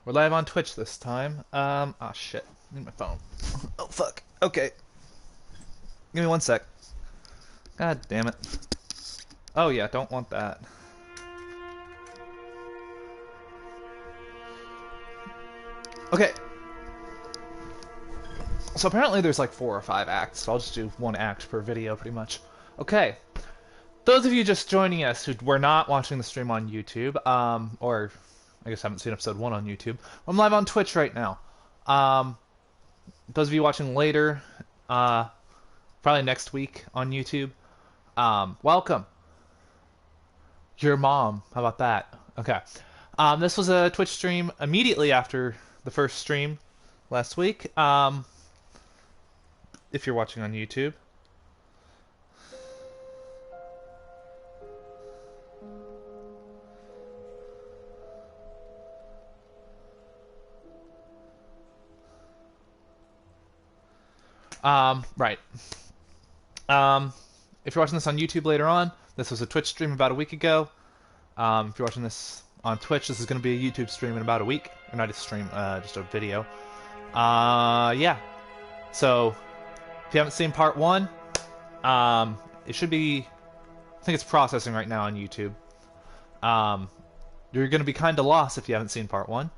We're live on Twitch this time. Oh shit. I need my phone. Oh fuck. Okay. Give me one sec. God damn it. Oh yeah, don't want that. Okay. So apparently there's like 4 or 5 acts, so I'll just do 1 act per video pretty much. Okay. Those of you just joining us who were not watching the stream on YouTube, or I guess haven't seen episode 1 on YouTube, I'm live on Twitch right now. Those of you watching later, probably next week on YouTube, welcome. Your mom. How about that? Okay. This was a Twitch stream immediately after the first stream last week. If you're watching on YouTube. Right. If you're watching this on YouTube later on, this was a Twitch stream about a week ago. If you're watching this on Twitch, this is going to be a YouTube stream in about a week. Or not a stream, just a video. Yeah. So, if you haven't seen part 1, it should be... I think it's processing right now on YouTube. You're going to be kind of lost if you haven't seen part 1.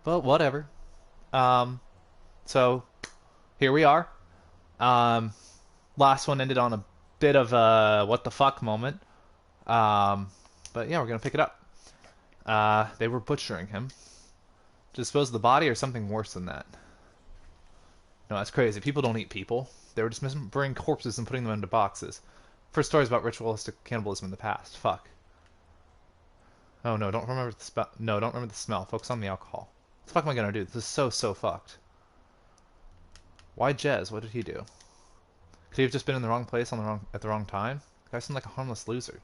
But whatever. So, here we are. Last one ended on a bit of a what the fuck moment. But yeah, we're gonna pick it up. They were butchering him to dispose of the body or something worse than that. No, that's crazy. People don't eat people. They were just dismembering corpses and putting them into boxes. First stories about ritualistic cannibalism in the past. Fuck. Oh no, don't remember the smell. No, don't remember the smell. Focus on the alcohol. What the fuck am I gonna do? This is so fucked. Why Jez? What did he do? Could he have just been in the wrong place at the wrong time? The guy seemed like a harmless loser.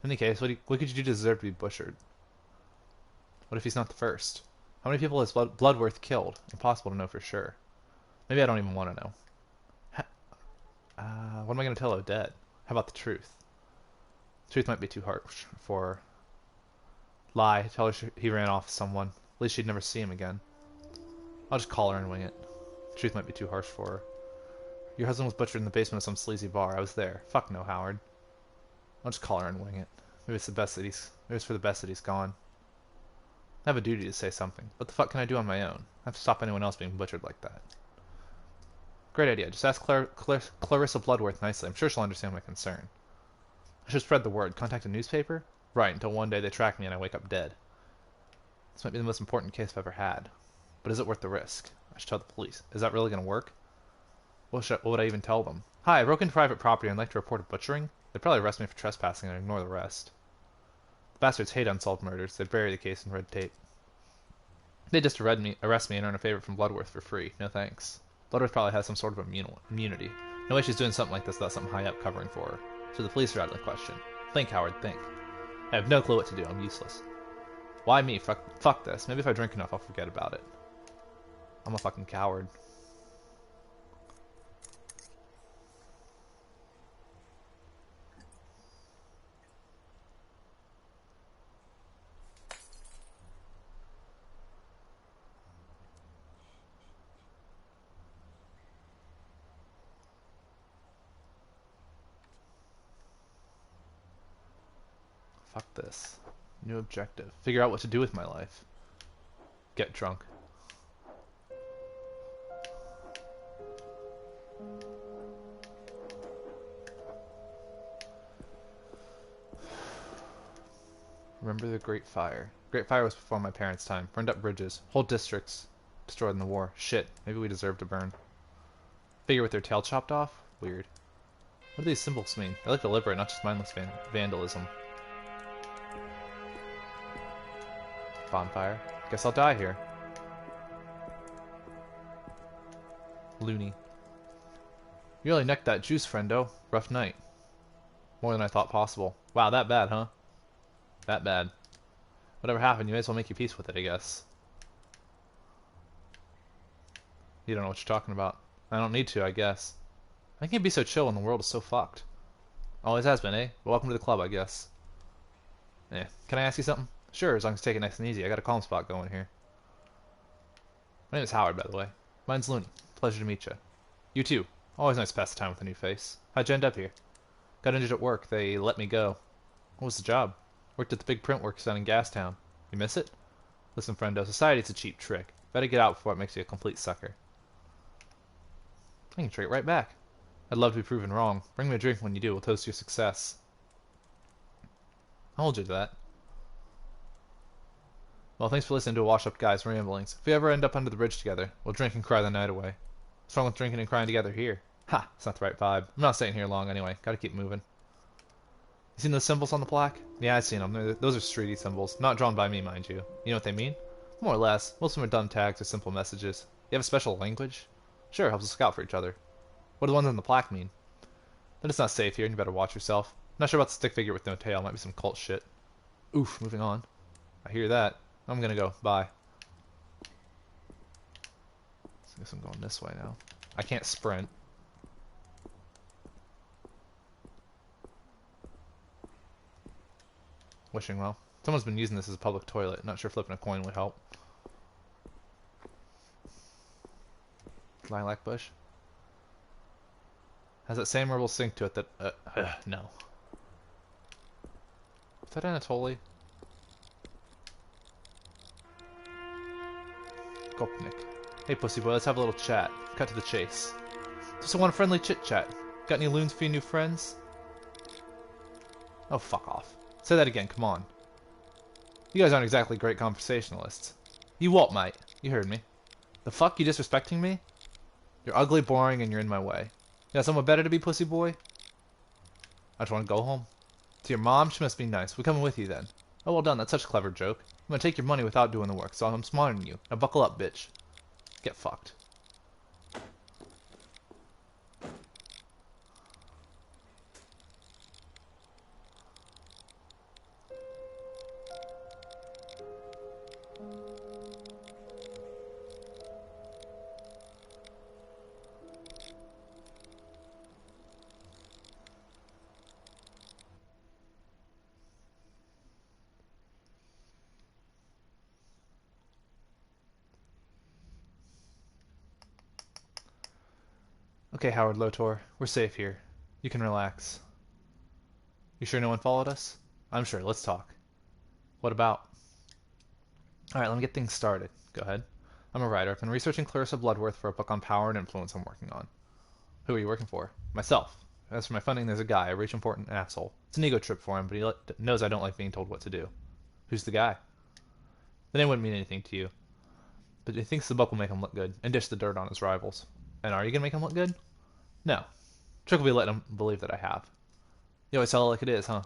In any case, what could you do to deserve to be butchered? What if he's not the first? How many people has Bloodworth killed? Impossible to know for sure. Maybe I don't even want to know. What am I going to tell Odette? How about the truth? The truth might be too harsh for her. Lie. Tell her he ran off with someone. At least she'd never see him again. I'll just call her and wing it. The truth might be too harsh for her. Your husband was butchered in the basement of some sleazy bar. I was there. Fuck no, Howard. I'll just call her and wing it. Maybe it's for the best that he's gone. I have a duty to say something. What the fuck can I do on my own? I have to stop anyone else being butchered like that. Great idea. Just ask Clarissa Bloodworth nicely. I'm sure she'll understand my concern. I should spread the word. Contact a newspaper? Right, until one day they track me and I wake up dead. This might be the most important case I've ever had. But is it worth the risk? I should tell the police. Is that really going to work? What would I even tell them? Hi, I broke into private property and I'd like to report a butchering. They'd probably arrest me for trespassing and ignore the rest. The bastards hate unsolved murders. They'd bury the case in red tape. They'd just arrest me and earn a favor from Bloodworth for free. No thanks. Bloodworth probably has some sort of immunity. No way she's doing something like this without something high up covering for her. So the police are out of the question. Think, Howard, think. I have no clue what to do. I'm useless. Why me? Fuck this. Maybe if I drink enough, I'll forget about it. I'm a fucking coward. Fuck this. New objective. Figure out what to do with my life. Get drunk. Remember the Great Fire. Great Fire was before my parents' time. Burned up bridges. Whole districts destroyed in the war. Shit. Maybe we deserve to burn. Figure with their tail chopped off? Weird. What do these symbols mean? They look deliberate, not just mindless vandalism. Bonfire. Guess I'll die here. Loony. You really necked that juice, friendo. Rough night. More than I thought possible. Wow, that bad, huh? That bad. Whatever happened, you may as well make your peace with it, I guess. You don't know what you're talking about. I don't need to, I guess. I can't be so chill when the world is so fucked. Always has been, eh? Well, welcome to the club, I guess. Eh, can I ask you something? Sure, as long as you take it nice and easy. I got a calm spot going here. My name is Howard, by the way. Mine's Looney. Pleasure to meet you. You too. Always nice to pass the time with a new face. How'd you end up here? Got injured at work. They let me go. What was the job? Worked at the big print works down in Gastown. You miss it? Listen, friendo, society's a cheap trick. Better get out before it makes you a complete sucker. I can trade right back. I'd love to be proven wrong. Bring me a drink when you do. We'll toast your success. I'll hold you to that. Well, thanks for listening to a washed-up guy's ramblings. If we ever end up under the bridge together, we'll drink and cry the night away. What's wrong with drinking and crying together here? Ha! It's not the right vibe. I'm not staying here long anyway. Gotta keep moving. You seen those symbols on the plaque? Yeah, I've seen them. Those are streety symbols. Not drawn by me, mind you. You know what they mean? More or less. Most of them are dumb tags or simple messages. You have a special language? Sure, helps us scout for each other. What do the ones on the plaque mean? That it's not safe here and you better watch yourself. Not sure about the stick figure with no tail. Might be some cult shit. Oof, moving on. I hear that. I'm gonna go. Bye. I guess I'm going this way now. I can't sprint. Wishing well. Someone's been using this as a public toilet. Not sure flipping a coin would help. Lilac bush. Has that same marble sink to it that... no. Is that Anatoly? Kopnik. Hey, pussy boy, let's have a little chat. Cut to the chase. Just want a friendly chit-chat. Got any loons for your new friends? Oh, fuck off. Say that again, come on. You guys aren't exactly great conversationalists. You what, mate? You heard me. The fuck, you disrespecting me? You're ugly, boring, and you're in my way. You got someone better to be, pussy boy? I just want to go home. To your mom, she must be nice. We're coming with you then. Oh, well done, that's such a clever joke. I'm gonna take your money without doing the work, so I'm smarter than you. Now buckle up, bitch. Get fucked. Okay, Howard Lotor, we're safe here. You can relax. You sure no one followed us? I'm sure, let's talk. What about? Alright, let me get things started. Go ahead. I'm a writer. I've been researching Clarissa Bloodworth for a book on power and influence I'm working on. Who are you working for? Myself. As for my funding, there's a guy, a rich important asshole. It's an ego trip for him, but he knows I don't like being told what to do. Who's the guy? The name wouldn't mean anything to you. But he thinks the book will make him look good, and dish the dirt on his rivals. And are you gonna make him look good? No. Trick will be letting him believe that I have. You always tell it like it is, huh?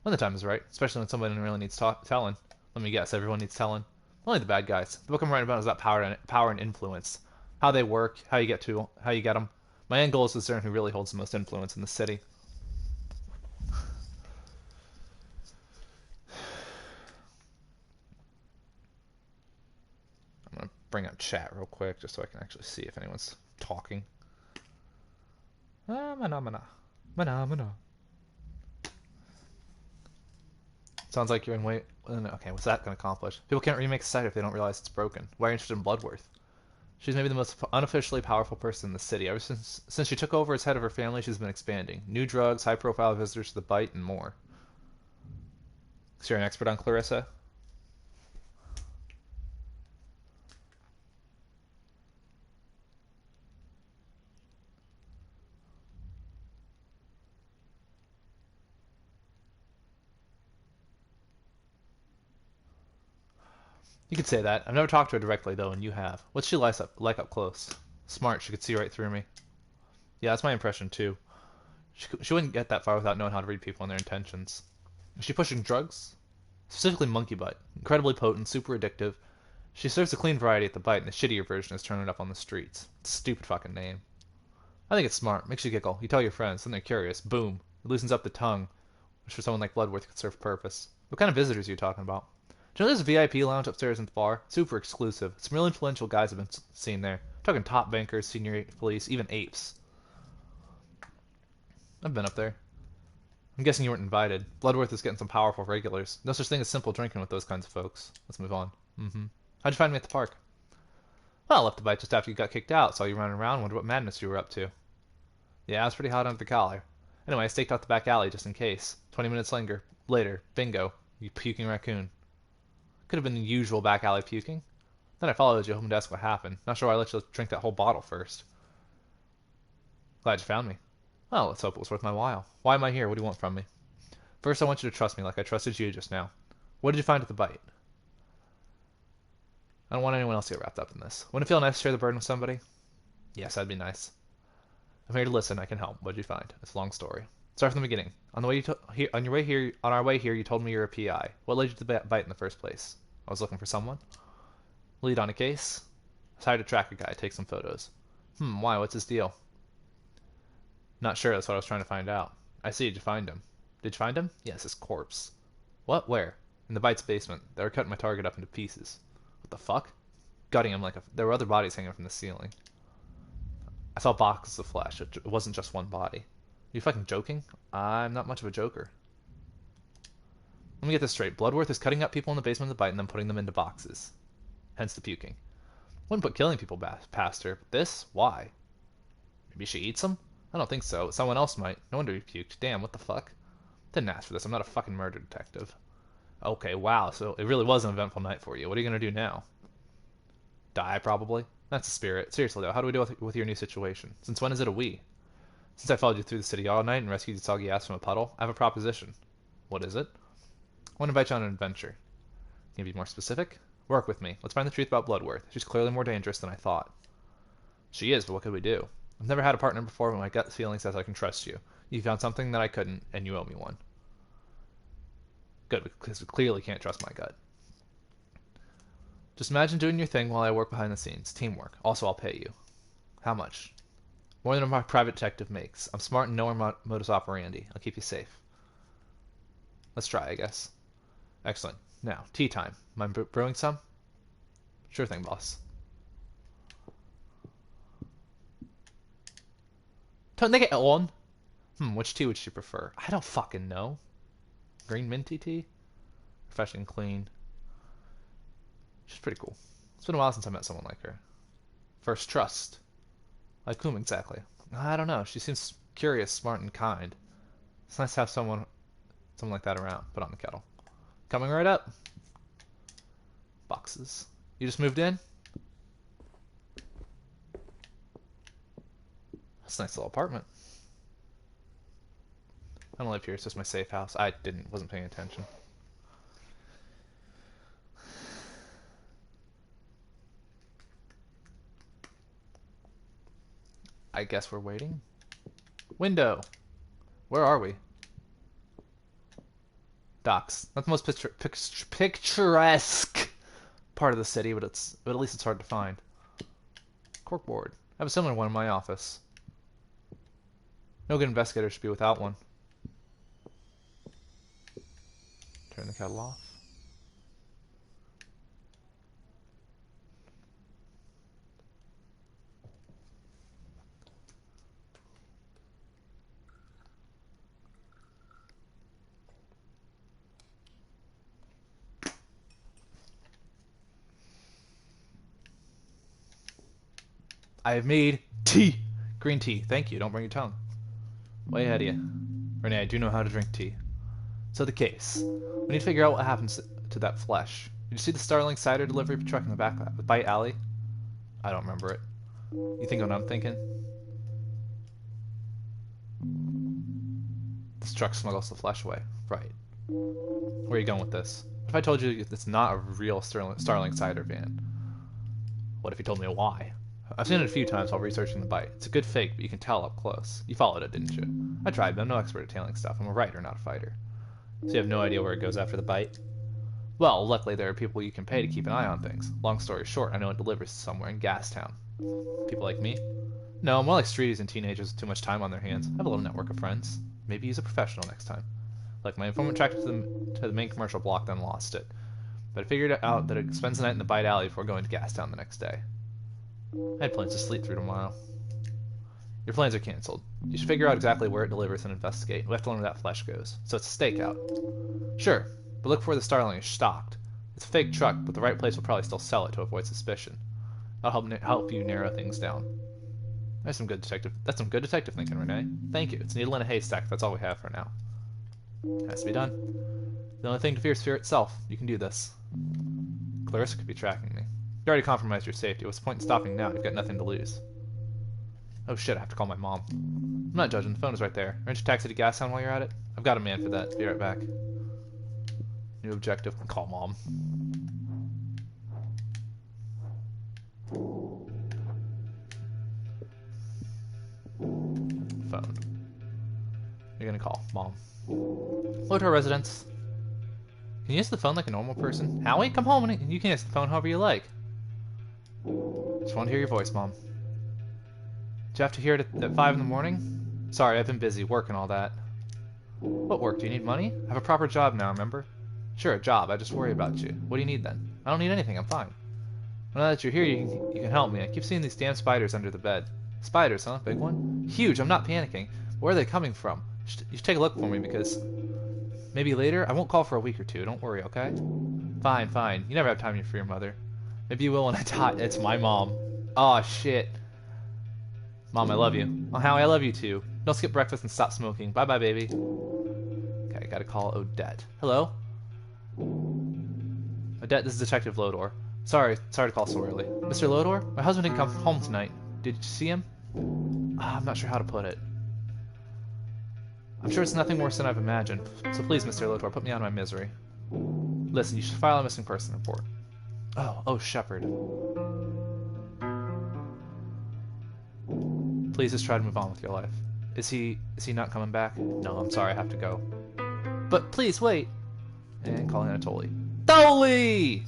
When the time is right, especially when somebody really needs telling. Let me guess, everyone needs telling. Only the bad guys. The book I'm writing about is about power and influence. How they work, how you get them. My end goal is to discern who really holds the most influence in the city. I'm gonna bring up chat real quick just so I can actually see if anyone's talking. Mana. Sounds like you're in wait. Okay, what's that going to accomplish? People can't remake the site if they don't realize it's broken. Why are you interested in Bloodworth? She's maybe the most unofficially powerful person in the city. Ever since she took over as head of her family, she's been expanding. New drugs, high-profile visitors to the Bite, and more. So you're an expert on Clarissa? You could say that. I've never talked to her directly, though, and you have. What's she like up close? Smart. She could see right through me. Yeah, that's my impression, too. She wouldn't get that far without knowing how to read people and their intentions. Is she pushing drugs? Specifically monkey butt. Incredibly potent, super addictive. She serves a clean variety at the Bite, and the shittier version is turning up on the streets. It's a stupid fucking name. I think it's smart. Makes you giggle. You tell your friends, then they're curious. Boom. It loosens up the tongue, which for someone like Bloodworth could serve purpose. What kind of visitors are you talking about? Do you know there's a VIP lounge upstairs in the bar? Super exclusive. Some real influential guys have been seen there. I'm talking top bankers, senior police, even apes. I've been up there. I'm guessing you weren't invited. Bloodworth is getting some powerful regulars. No such thing as simple drinking with those kinds of folks. Let's move on. How'd you find me at the park? Well, I left the bite just after you got kicked out. Saw you running around. Wondered what madness you were up to. Yeah, I was pretty hot under the collar. Anyway, I staked out the back alley just in case. 20 minutes later, bingo, you puking raccoon. Could have been the usual back alley puking. Then I followed you home to ask what happened. Not sure why I let you drink that whole bottle first. Glad you found me. Well, let's hope it was worth my while. Why am I here? What do you want from me? First, I want you to trust me like I trusted you just now. What did you find at the bite? I don't want anyone else to get wrapped up in this. Wouldn't it feel nice to share the burden with somebody? Yes, that'd be nice. I'm here to listen. I can help. What did you find? It's a long story. Start from the beginning. On our way here, you told me you're a PI. What led you to the bite in the first place? I was looking for someone. Lead on a case. I was hired to track a guy, take some photos. Why? What's his deal? Not sure. That's what I was trying to find out. I see. Did you find him? Did you find him? Yes, his corpse. What? Where? In the bite's basement. They were cutting my target up into pieces. What the fuck? Gutting him there were other bodies hanging from the ceiling. I saw boxes of flesh. It wasn't just one body. Are you fucking joking? I'm not much of a joker. Let me get this straight. Bloodworth is cutting up people in the basement of the bite and then putting them into boxes. Hence the puking. Wouldn't put killing people past her, but this? Why? Maybe she eats them? I don't think so. Someone else might. No wonder he puked. Damn, what the fuck? Didn't ask for this. I'm not a fucking murder detective. Okay, wow. So it really was an eventful night for you. What are you gonna do now? Die, probably? That's the spirit. Seriously, though, how do we deal with your new situation? Since when is it a we? Since I followed you through the city all night and rescued your soggy ass from a puddle, I have a proposition. What is it? I want to invite you on an adventure. Can you be more specific? Work with me. Let's find the truth about Bloodworth. She's clearly more dangerous than I thought. She is, but what could we do? I've never had a partner before, but my gut feeling says I can trust you. You found something that I couldn't, and you owe me one. Good, because we clearly can't trust my gut. Just imagine doing your thing while I work behind the scenes. Teamwork. Also, I'll pay you. How much? More than my private detective makes. I'm smart and know our modus operandi. I'll keep you safe. Let's try, I guess. Excellent. Now, tea time. Mind brewing some? Sure thing, boss. Turn it on. Which tea would she prefer? I don't fucking know. Green minty tea? Refreshing and clean. She's pretty cool. It's been a while since I met someone like her. First trust. Like whom exactly? I don't know. She seems curious, smart, and kind. It's nice to have someone like that around. Put on the kettle. Coming right up. Boxes. You just moved in? That's a nice little apartment. I don't live here. It's just my safe house. I wasn't paying attention. I guess we're waiting. Window. Where are we? Docks. Not the most picturesque part of the city, but at least it's hard to find. Corkboard. I have a similar one in my office. No good investigator should be without one. Turn the kettle off. I have made tea. Green tea. Thank you. Don't bring your tongue. Way ahead of you. Renee, I do know how to drink tea. So the case. We need to figure out what happens to that flesh. Did you see the Starling cider delivery truck in the back of Bite Alley? I don't remember it. You think what I'm thinking? This truck smuggles the flesh away. Right. Where are you going with this? What if I told you it's not a real Starling cider van? What if you told me why? I've seen it a few times while researching the bite. It's a good fake, but you can tell up close. You followed it, didn't you? I tried, but I'm no expert at tailing stuff. I'm a writer, not a fighter. So you have no idea where it goes after the bite? Well, luckily there are people you can pay to keep an eye on things. Long story short, I know it delivers somewhere in Gastown. People like me? No, more like streeties and teenagers with too much time on their hands. I have a little network of friends. Maybe use a professional next time. Like, my informant tracked it to the main commercial block, then lost it. But I figured out that it spends the night in the Bite Alley before going to Gastown the next day. I had plans to sleep through tomorrow. Your plans are cancelled. You should figure out exactly where it delivers and investigate. We have to learn where that flesh goes. So it's a stakeout. Sure, but look for where the Starling is stocked. It's a fake truck, but the right place will probably still sell it to avoid suspicion. help you narrow things down. That's some good detective thinking, Renee. Thank you. It's a needle in a haystack. That's all we have for now. Has to be done. The only thing to fear is fear itself. You can do this. Clarissa could be tracking me. You already compromised your safety. What's the point in stopping now? You've got nothing to lose. Oh shit, I have to call my mom. I'm not judging. The phone is right there. Arrange a taxi to Gastown while you're at it. I've got a man for that. Be right back. New objective. Call mom. Phone. You're gonna call mom. Hello to our residence. Can you use the phone like a normal person? Howie, come home and you can use the phone however you like. Just want to hear your voice, Mom. Do you have to hear it at 5 in the morning? Sorry, I've been busy, work and all that. What work? Do you need money? I have a proper job now, remember? Sure, a job. I just worry about you. What do you need then? I don't need anything, I'm fine. Now that you're here, you can help me. I keep seeing these damn spiders under the bed. Spiders, huh? Big one? Huge, I'm not panicking. Where are they coming from? You should take a look for me because... Maybe later? I won't call for a week or two, don't worry, okay? Fine, fine. You never have time for your mother. Maybe you will when I die. It's my mom. Aw, shit. Mom, I love you. Oh, Howie, I love you too. Don't skip breakfast and stop smoking. Bye-bye, baby. Okay, gotta call Odette. Hello? Odette, this is Detective Lodor. Sorry to call so early. Mr. Lodor? My husband didn't come home tonight. Did you see him? I'm not sure how to put it. I'm sure it's nothing worse than I've imagined. So please, Mr. Lodor, put me out of my misery. Listen, you should file a missing person report. Oh, Shepard. Please just try to move on with your life. Is he not coming back? No, I'm sorry, I have to go. But please, wait. And calling Anatoly. Tholi!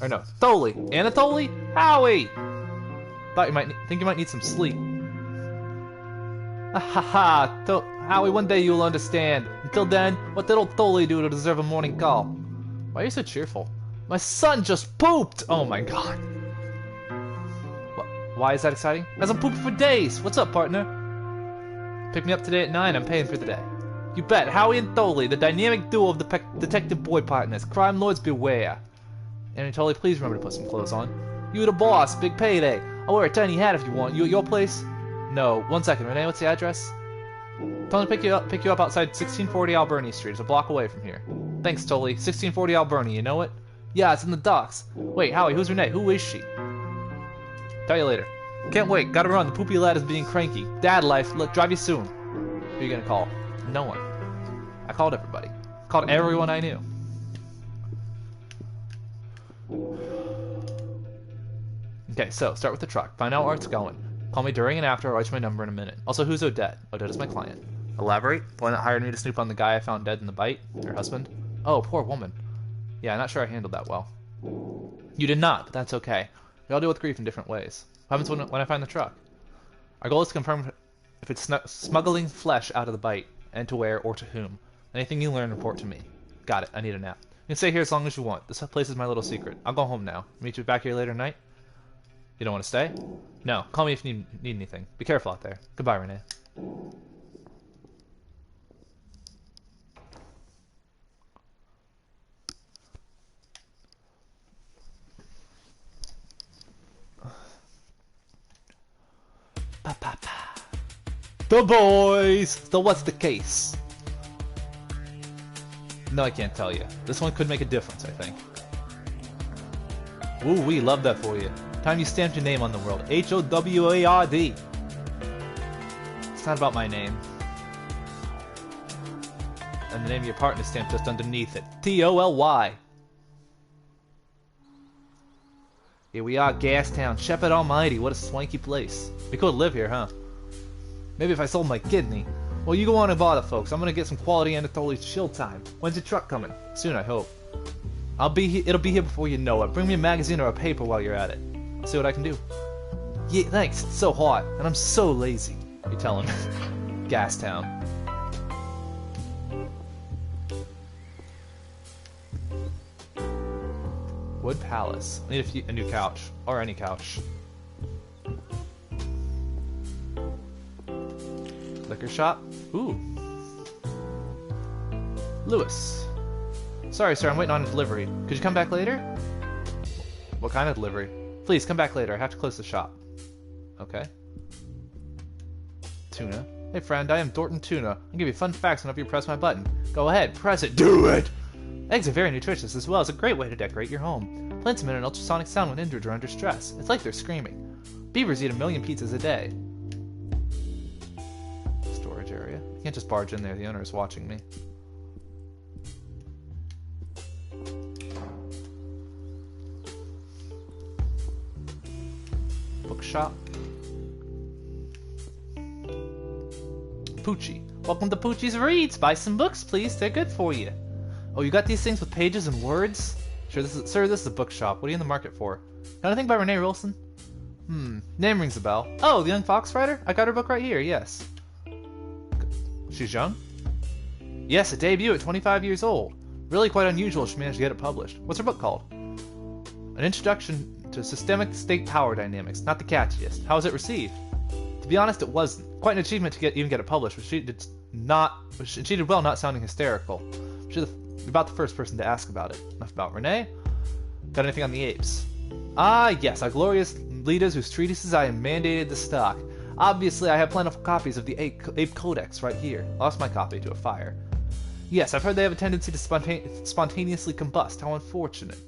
Or no, Tholi. Anatoly? Howie! Think you might need some sleep. Ha! Howie, one day you'll understand. Until then, what did old Tholi do to deserve a morning call? Why are you so cheerful? My son just pooped! Oh my god. Why is that exciting? Hasn't pooped for days! What's up, partner? Pick me up today at 9, I'm paying for the day. You bet, Howie and Tholi, the dynamic duo of the detective boy partners. Crime lords beware. Anatoly, please remember to put some clothes on. You the boss, big payday. I'll wear a tiny hat if you want. You at your place? No, 1 second, Renee, what's the address? Tell him to pick you up outside 1640 Alberni Street. It's a block away from here. Thanks, Tolly. 1640 Alberni, you know it? Yeah, it's in the docks. Wait, Howie, who's Renee? Who is she? Tell you later. Can't wait. Gotta run. The poopy lad is being cranky. Dad life. Drive you soon. Who are you gonna call? No one. I called everybody. Called everyone I knew. Okay, so start with the truck. Find out where it's going. Call me during and after. I'll write you my number in a minute. Also, who's Odette? Odette is my client. Elaborate. The one that hired me to snoop on the guy I found dead in the bite. Her husband. Oh, poor woman. Yeah, I'm not sure I handled that well. You did not, but that's okay. We all deal with grief in different ways. What happens when I find the truck? Our goal is to confirm if it's smuggling flesh out of the bite, and to where or to whom. Anything you learn, report to me. Got it. I need a nap. You can stay here as long as you want. This place is my little secret. I'll go home now. Meet you back here later tonight? You don't want to stay? No. Call me if you need anything. Be careful out there. Goodbye, Renee. The boys! So what's the case? No, I can't tell you. This one could make a difference, I think. Woo, we love that for you. Time you stamped your name on the world. H-O-W-A-R-D. It's not about my name. And the name of your partner stamped just underneath it. T-O-L-Y. Here we are, Gastown. Shepherd Almighty, what a swanky place. Be cool to live here, huh? Maybe if I sold my kidney. Well, you go on and bother, folks. I'm gonna get some quality Anatoly's chill time. When's your truck coming? Soon, I hope. It'll be here before you know it. Bring me a magazine or a paper while you're at it. See what I can do. Yeah, thanks. It's so hot, and I'm so lazy. You tell him. Gastown. Wood Palace. I need a new couch. Or any couch. Liquor shop? Ooh. Lewis. Sorry, sir, I'm waiting on a delivery. Could you come back later? What kind of delivery? Please, come back later. I have to close the shop. Okay. Tuna. Hey friend, I am Dorton Tuna. I'll give you fun facts whenever you press my button. Go ahead, press it. Do it! Eggs are very nutritious as well as a great way to decorate your home. Plants emit an ultrasonic sound when injured or under stress. It's like they're screaming. Beavers eat 1 million pizzas a day. Storage area. You can't just barge in there, the owner is watching me. Bookshop. Poochie. Welcome to Poochie's Reads. Buy some books, please. They're good for you. Oh, you got these things with pages and words? Sure, this is a bookshop. What are you in the market for? Got anything by Renee Wilson? Name rings a bell. Oh, the young fox writer? I got her book right here, yes. She's young? Yes, a debut at 25 years old. Really quite unusual she managed to get it published. What's her book called? An Introduction to Systemic State Power Dynamics. Not the catchiest. How was it received? To be honest, it wasn't. Quite an achievement to even get it published, but she did well not sounding hysterical. She's about the first person to ask about it. Enough about Renee. Got anything on the apes? Ah, yes, our glorious leaders whose treatises I am mandated to stock. Obviously, I have plentiful copies of the Ape Codex right here. Lost my copy to a fire. Yes, I've heard they have a tendency to spontaneously combust. How unfortunate.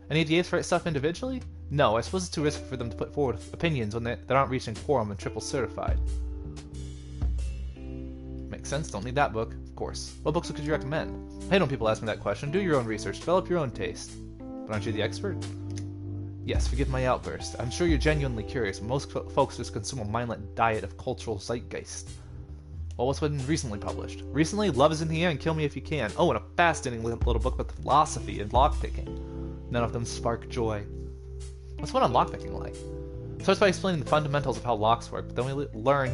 Any of the apes write stuff individually? No, I suppose it's too risky for them to put forward opinions when that aren't reaching quorum and triple certified. Makes sense, don't need that book. Of course. What books could you recommend? I hate when people ask me that question. Do your own research. Develop your own taste. But aren't you the expert? Yes, forgive my outburst. I'm sure you're genuinely curious, but most folks just consume a mindless diet of cultural zeitgeist. Well, what's been recently published? Recently, Love is in the Air and Kill Me If You Can. Oh, and a fascinating little book about philosophy and lockpicking. None of them spark joy. What's one on lockpicking like? Starts by explaining the fundamentals of how locks work, but then we learn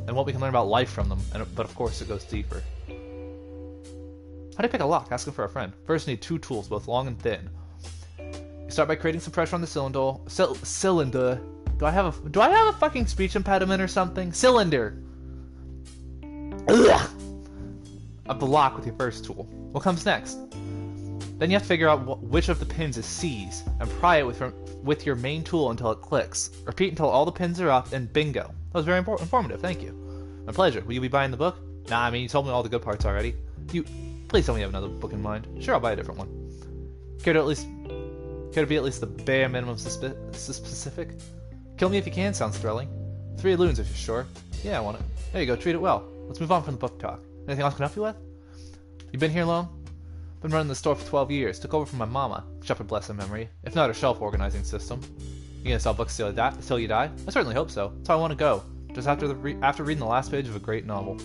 what we can learn about life from them, but of course it goes deeper. How do you pick a lock? Ask him for a friend. First, you need 2 tools, both long and thin. You start by creating some pressure on the cylinder. Do I have a fucking speech impediment or something? Cylinder. Ugh! Of the lock with your first tool. What comes next? Then you have to figure out which of the pins is C's and pry it with your main tool until it clicks. Repeat until all the pins are up, and bingo. That was very informative. Thank you. My pleasure. Will you be buying the book? Nah, I mean, you told me all the good parts already. Please tell me you have another book in mind. Sure, I'll buy a different one. Care to be at least the bare minimum specific? Kill Me If You Can sounds thrilling. 3 loons if you're sure. Yeah, I want it. There you go, treat it well. Let's move on from the book talk. Anything else I can help you with? You been here long? Been running the store for 12 years. Took over from my mama. Shepherd bless her memory. If not her shelf organizing system. You gonna sell books till you die? I certainly hope so. That's how I want to go. Just after reading the last page of a great novel.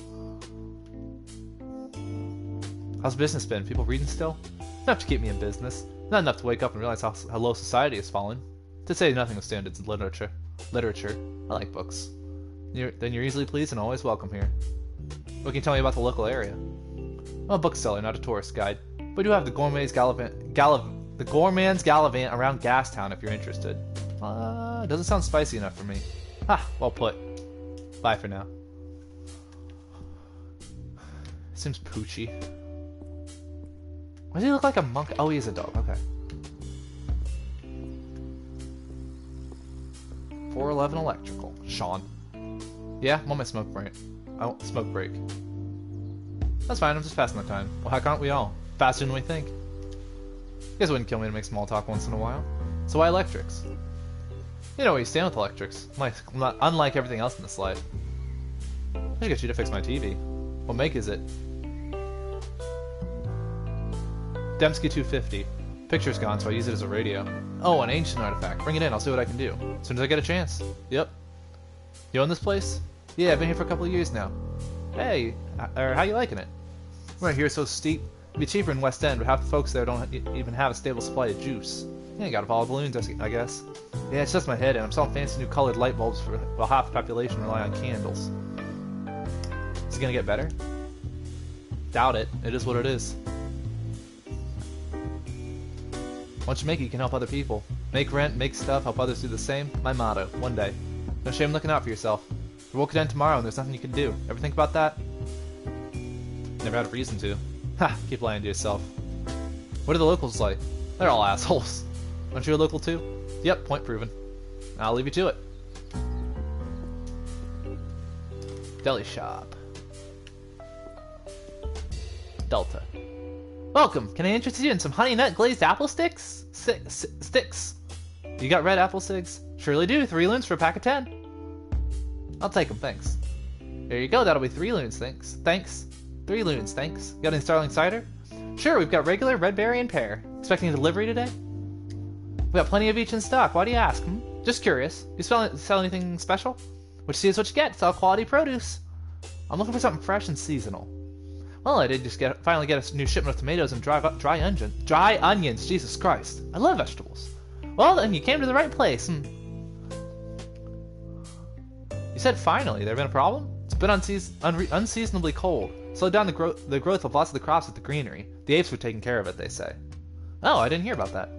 How's business been? People reading still? Enough to keep me in business. Not enough to wake up and realize how low society has fallen. To say nothing of standards in literature. I like books. Then you're easily pleased and always welcome here. What can you tell me about the local area? I'm a bookseller, not a tourist guide. But we do have the Gourmand's Gallivant around Gastown if you're interested. Doesn't sound spicy enough for me. Ha, well put. Bye for now. Seems Poochie. Why does he look like a monk? Oh, he is a dog. Okay. 411 Electrical. Sean. Yeah, I'm on my smoke break. That's fine, I'm just passing the time. Well, how can't we all? Faster than we think. You guys wouldn't kill me to make small talk once in a while. So why electrics? You know where you stand with electrics. Unlike everything else in this life. I should get you to fix my TV. What make is it? Dembski 250. Picture's gone, so I use it as a radio. Oh, an ancient artifact. Bring it in, I'll see what I can do. As soon as I get a chance. Yep. You own this place? Yeah, I've been here for a couple of years now. Hey, how you liking it? Right here so steep. It'd be cheaper in West End, but half the folks there don't even have a stable supply of juice. Yeah, you gotta follow balloons, I guess. Yeah, it's just my head, and I'm selling fancy new colored light bulbs while half the population rely on candles. Is it gonna get better? Doubt it. It is what it is. Once you make it, you can help other people. Make rent, make stuff, help others do the same. My motto. One day. No shame looking out for yourself. The world could end tomorrow and there's nothing you can do. Ever think about that? Never had a reason to. Ha! Keep lying to yourself. What are the locals like? They're all assholes. Aren't you a local too? Yep, point proven. I'll leave you to it. Deli shop. Delta. Welcome. Can I interest you in some honey nut glazed apple sticks? Sticks. You got red apple sticks? Surely do. 3 loons for a pack of 10. I'll take them, thanks. There you go. That'll be 3 loons, thanks. Thanks. 3 loons, thanks. Got any Starling cider? Sure, we've got regular, red berry, and pear. Expecting a delivery today? We got plenty of each in stock. Why do you ask? Just curious. You sell anything special? What you see is what you get. It's all quality produce. I'm looking for something fresh and seasonal. Well, I did just finally get a new shipment of tomatoes and dry onions. Jesus Christ. I love vegetables. Well, then, you came to the right place. You said finally. There been a problem? It's been unseasonably cold. Slowed down the growth of lots of the crops with the greenery. The apes were taking care of it, they say. Oh, I didn't hear about that.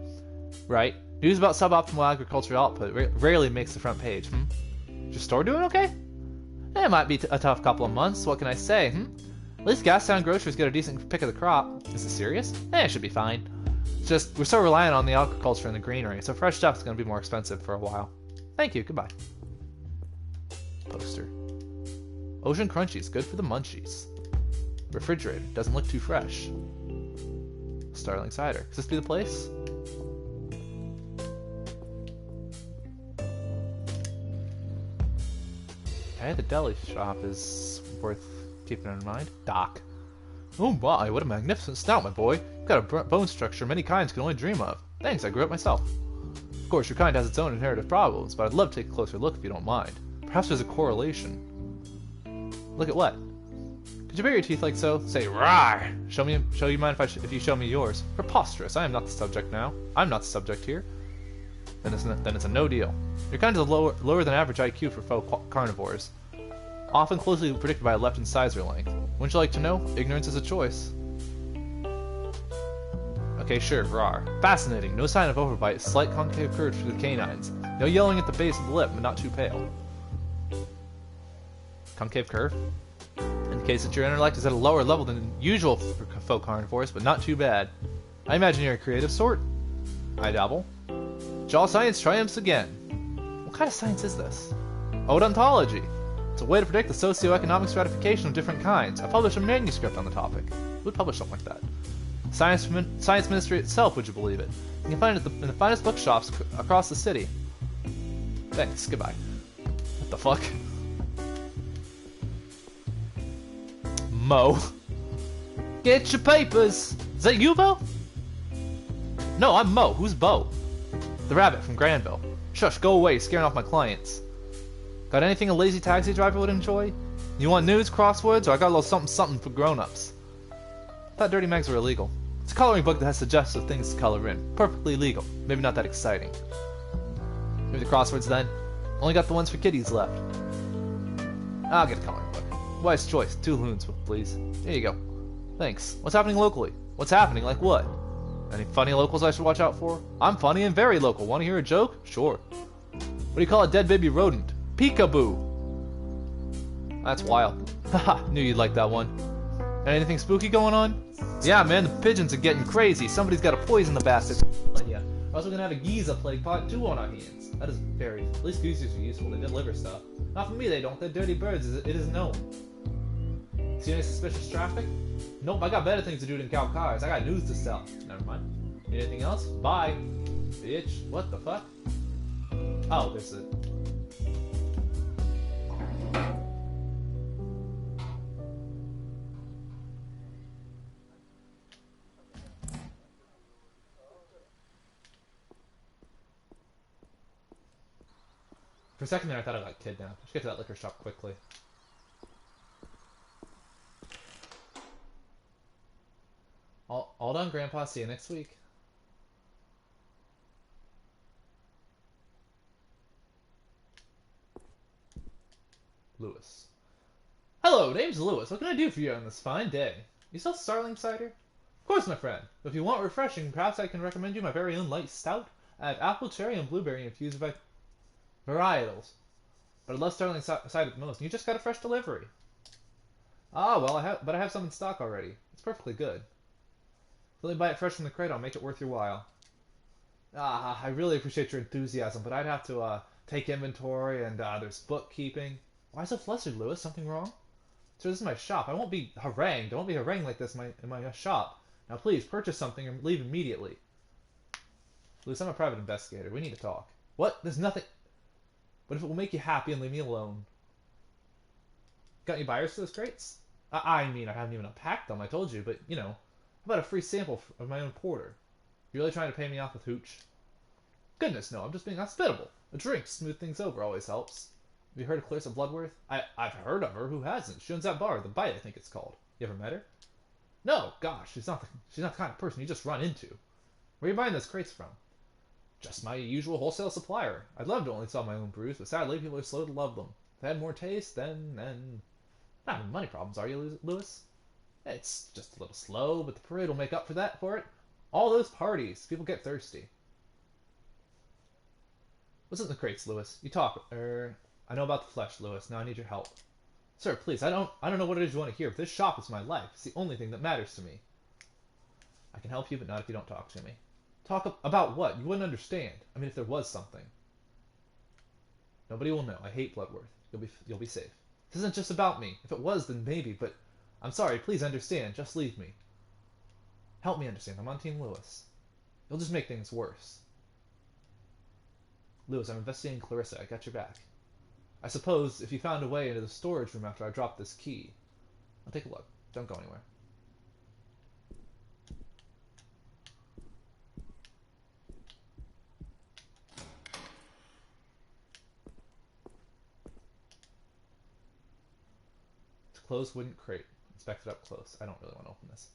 Right. News about suboptimal agricultural output rarely makes the front page. Is your store doing okay? It might be a tough couple of months. What can I say? At least Gastown Groceries get a decent pick of the crop. Is it serious? It should be fine. It's just, we're so reliant on the agriculture and the greenery, so fresh stuff's going to be more expensive for a while. Thank you, goodbye. Poster. Ocean Crunchies, good for the munchies. Refrigerator, doesn't look too fresh. Starling cider, could this be the place? Okay, the deli shop is worth keeping in mind. Doc. Oh my, what a magnificent snout, my boy. You've got a bone structure many kinds can only dream of. Thanks, I grew up myself. Of course, your kind has its own inherited problems, but I'd love to take a closer look if you don't mind. Perhaps there's a correlation. Look at what? Could you bare your teeth like so? Say, rawr! Show you mind if you show me yours? Preposterous, I am not the subject now. I'm not the subject here. Then it's a no deal. Your kind is a lower than average IQ for faux carnivores. Often closely predicted by a left incisor length. Wouldn't you like to know? Ignorance is a choice. Okay, sure, rawr. Fascinating. No sign of overbite. Slight concave curve for the canines. No yelling at the base of the lip, but not too pale. Concave curve? Indicates that your intellect is at a lower level than usual for faux carnivores, but not too bad. I imagine you're a creative sort. I dabble. Jaw science triumphs again. What kind of science is this? Odontology. It's a way to predict the socioeconomic stratification of different kinds. I published a manuscript on the topic. Who would publish something like that? Science Ministry itself, would you believe it? You can find it in the finest bookshops across the city. Thanks, goodbye. What the fuck? Mo. Get your papers! Is that you, Bo? No, I'm Mo. Who's Bo? The rabbit from Granville. Shush, go away, scaring off my clients. Got anything a lazy taxi driver would enjoy? You want news, crosswords, or I got a little something for grown-ups? I thought dirty mags were illegal. It's a coloring book that has suggestive things to color in. Perfectly legal. Maybe not that exciting. Maybe the crosswords then. Only got the ones for kiddies left. I'll get a coloring book. Wise choice. 2 loons, please. There you go. Thanks. What's happening locally? What's happening? Like what? Any funny locals I should watch out for? I'm funny and very local. Want to hear a joke? Sure. What do you call a dead baby rodent? Peekaboo. That's wild. Haha, knew you'd like that one. Anything spooky going on? Yeah, man, the pigeons are getting crazy. Somebody's got to poison the bastards. Yeah. We're also gonna have a Giza plague part 2 on our hands. That is very... At least gooses are useful. They deliver stuff. Not for me, they don't. They're dirty birds, it is known. See any suspicious traffic? Nope, I got better things to do than cow cars. I got news to sell. Never mind. Need anything else? Bye. Bitch. What the fuck? Oh, there's a... For a second there, I thought I got kidnapped. Let's get to that liquor shop quickly. All done, Grandpa. See you next week. Lewis. Hello, name's Lewis. What can I do for you on this fine day? You sell Starling cider? Of course, my friend. If you want refreshing, perhaps I can recommend you my very own light stout. I have apple, cherry, and blueberry infused varietals. But I love Starling cider the most. And you just got a fresh delivery. Ah, well, I have some in stock already. It's perfectly good. If you only buy it fresh from the crate, I'll make it worth your while. I really appreciate your enthusiasm, but I'd have to take inventory and there's bookkeeping. Why so flustered, Lewis? Something wrong? Sir, this is my shop. I won't be harangued. I won't be harangued like this in my shop. Now, please purchase something and leave immediately. Lewis, I'm a private investigator. We need to talk. What? There's nothing. But if it will make you happy and leave me alone. Got any buyers for those crates? I mean, I haven't even unpacked them. I told you, but you know, how about a free sample of my own porter? You really trying to pay me off with hooch? Goodness, no. I'm just being hospitable. A drink, smooth things over, always helps. Have you heard of Clarissa Bloodworth? I've heard of her. Who hasn't? She owns that bar, the Bite, I think it's called. You ever met her? No, gosh, she's not the kind of person you just run into. Where are you buying those crates from? Just my usual wholesale supplier. I'd love to only sell my own brews, but sadly people are slow to love them. If they had more taste, then not having money problems, are you, Lewis? It's just a little slow, but the parade will make up for it. All those parties, people get thirsty. What's in the crates, Lewis? You talk. I know about the flesh, Lewis. Now I need your help. Sir, please. I don't know what it is you want to hear, but this shop is my life. It's the only thing that matters to me. I can help you, but not if you don't talk to me. Talk about what? You wouldn't understand. I mean, if there was something. Nobody will know. I hate Bloodworth. You'll be safe. This isn't just about me. If it was, then maybe. But I'm sorry. Please understand. Just leave me. Help me understand. I'm on Team Lewis. You'll just make things worse. Lewis, I'm investigating Clarissa. I got your back. I suppose if you found a way into the storage room after I dropped this key. I'll take a look. Don't go anywhere. It's a closed wooden crate. Inspect it up close. I don't really want to open this.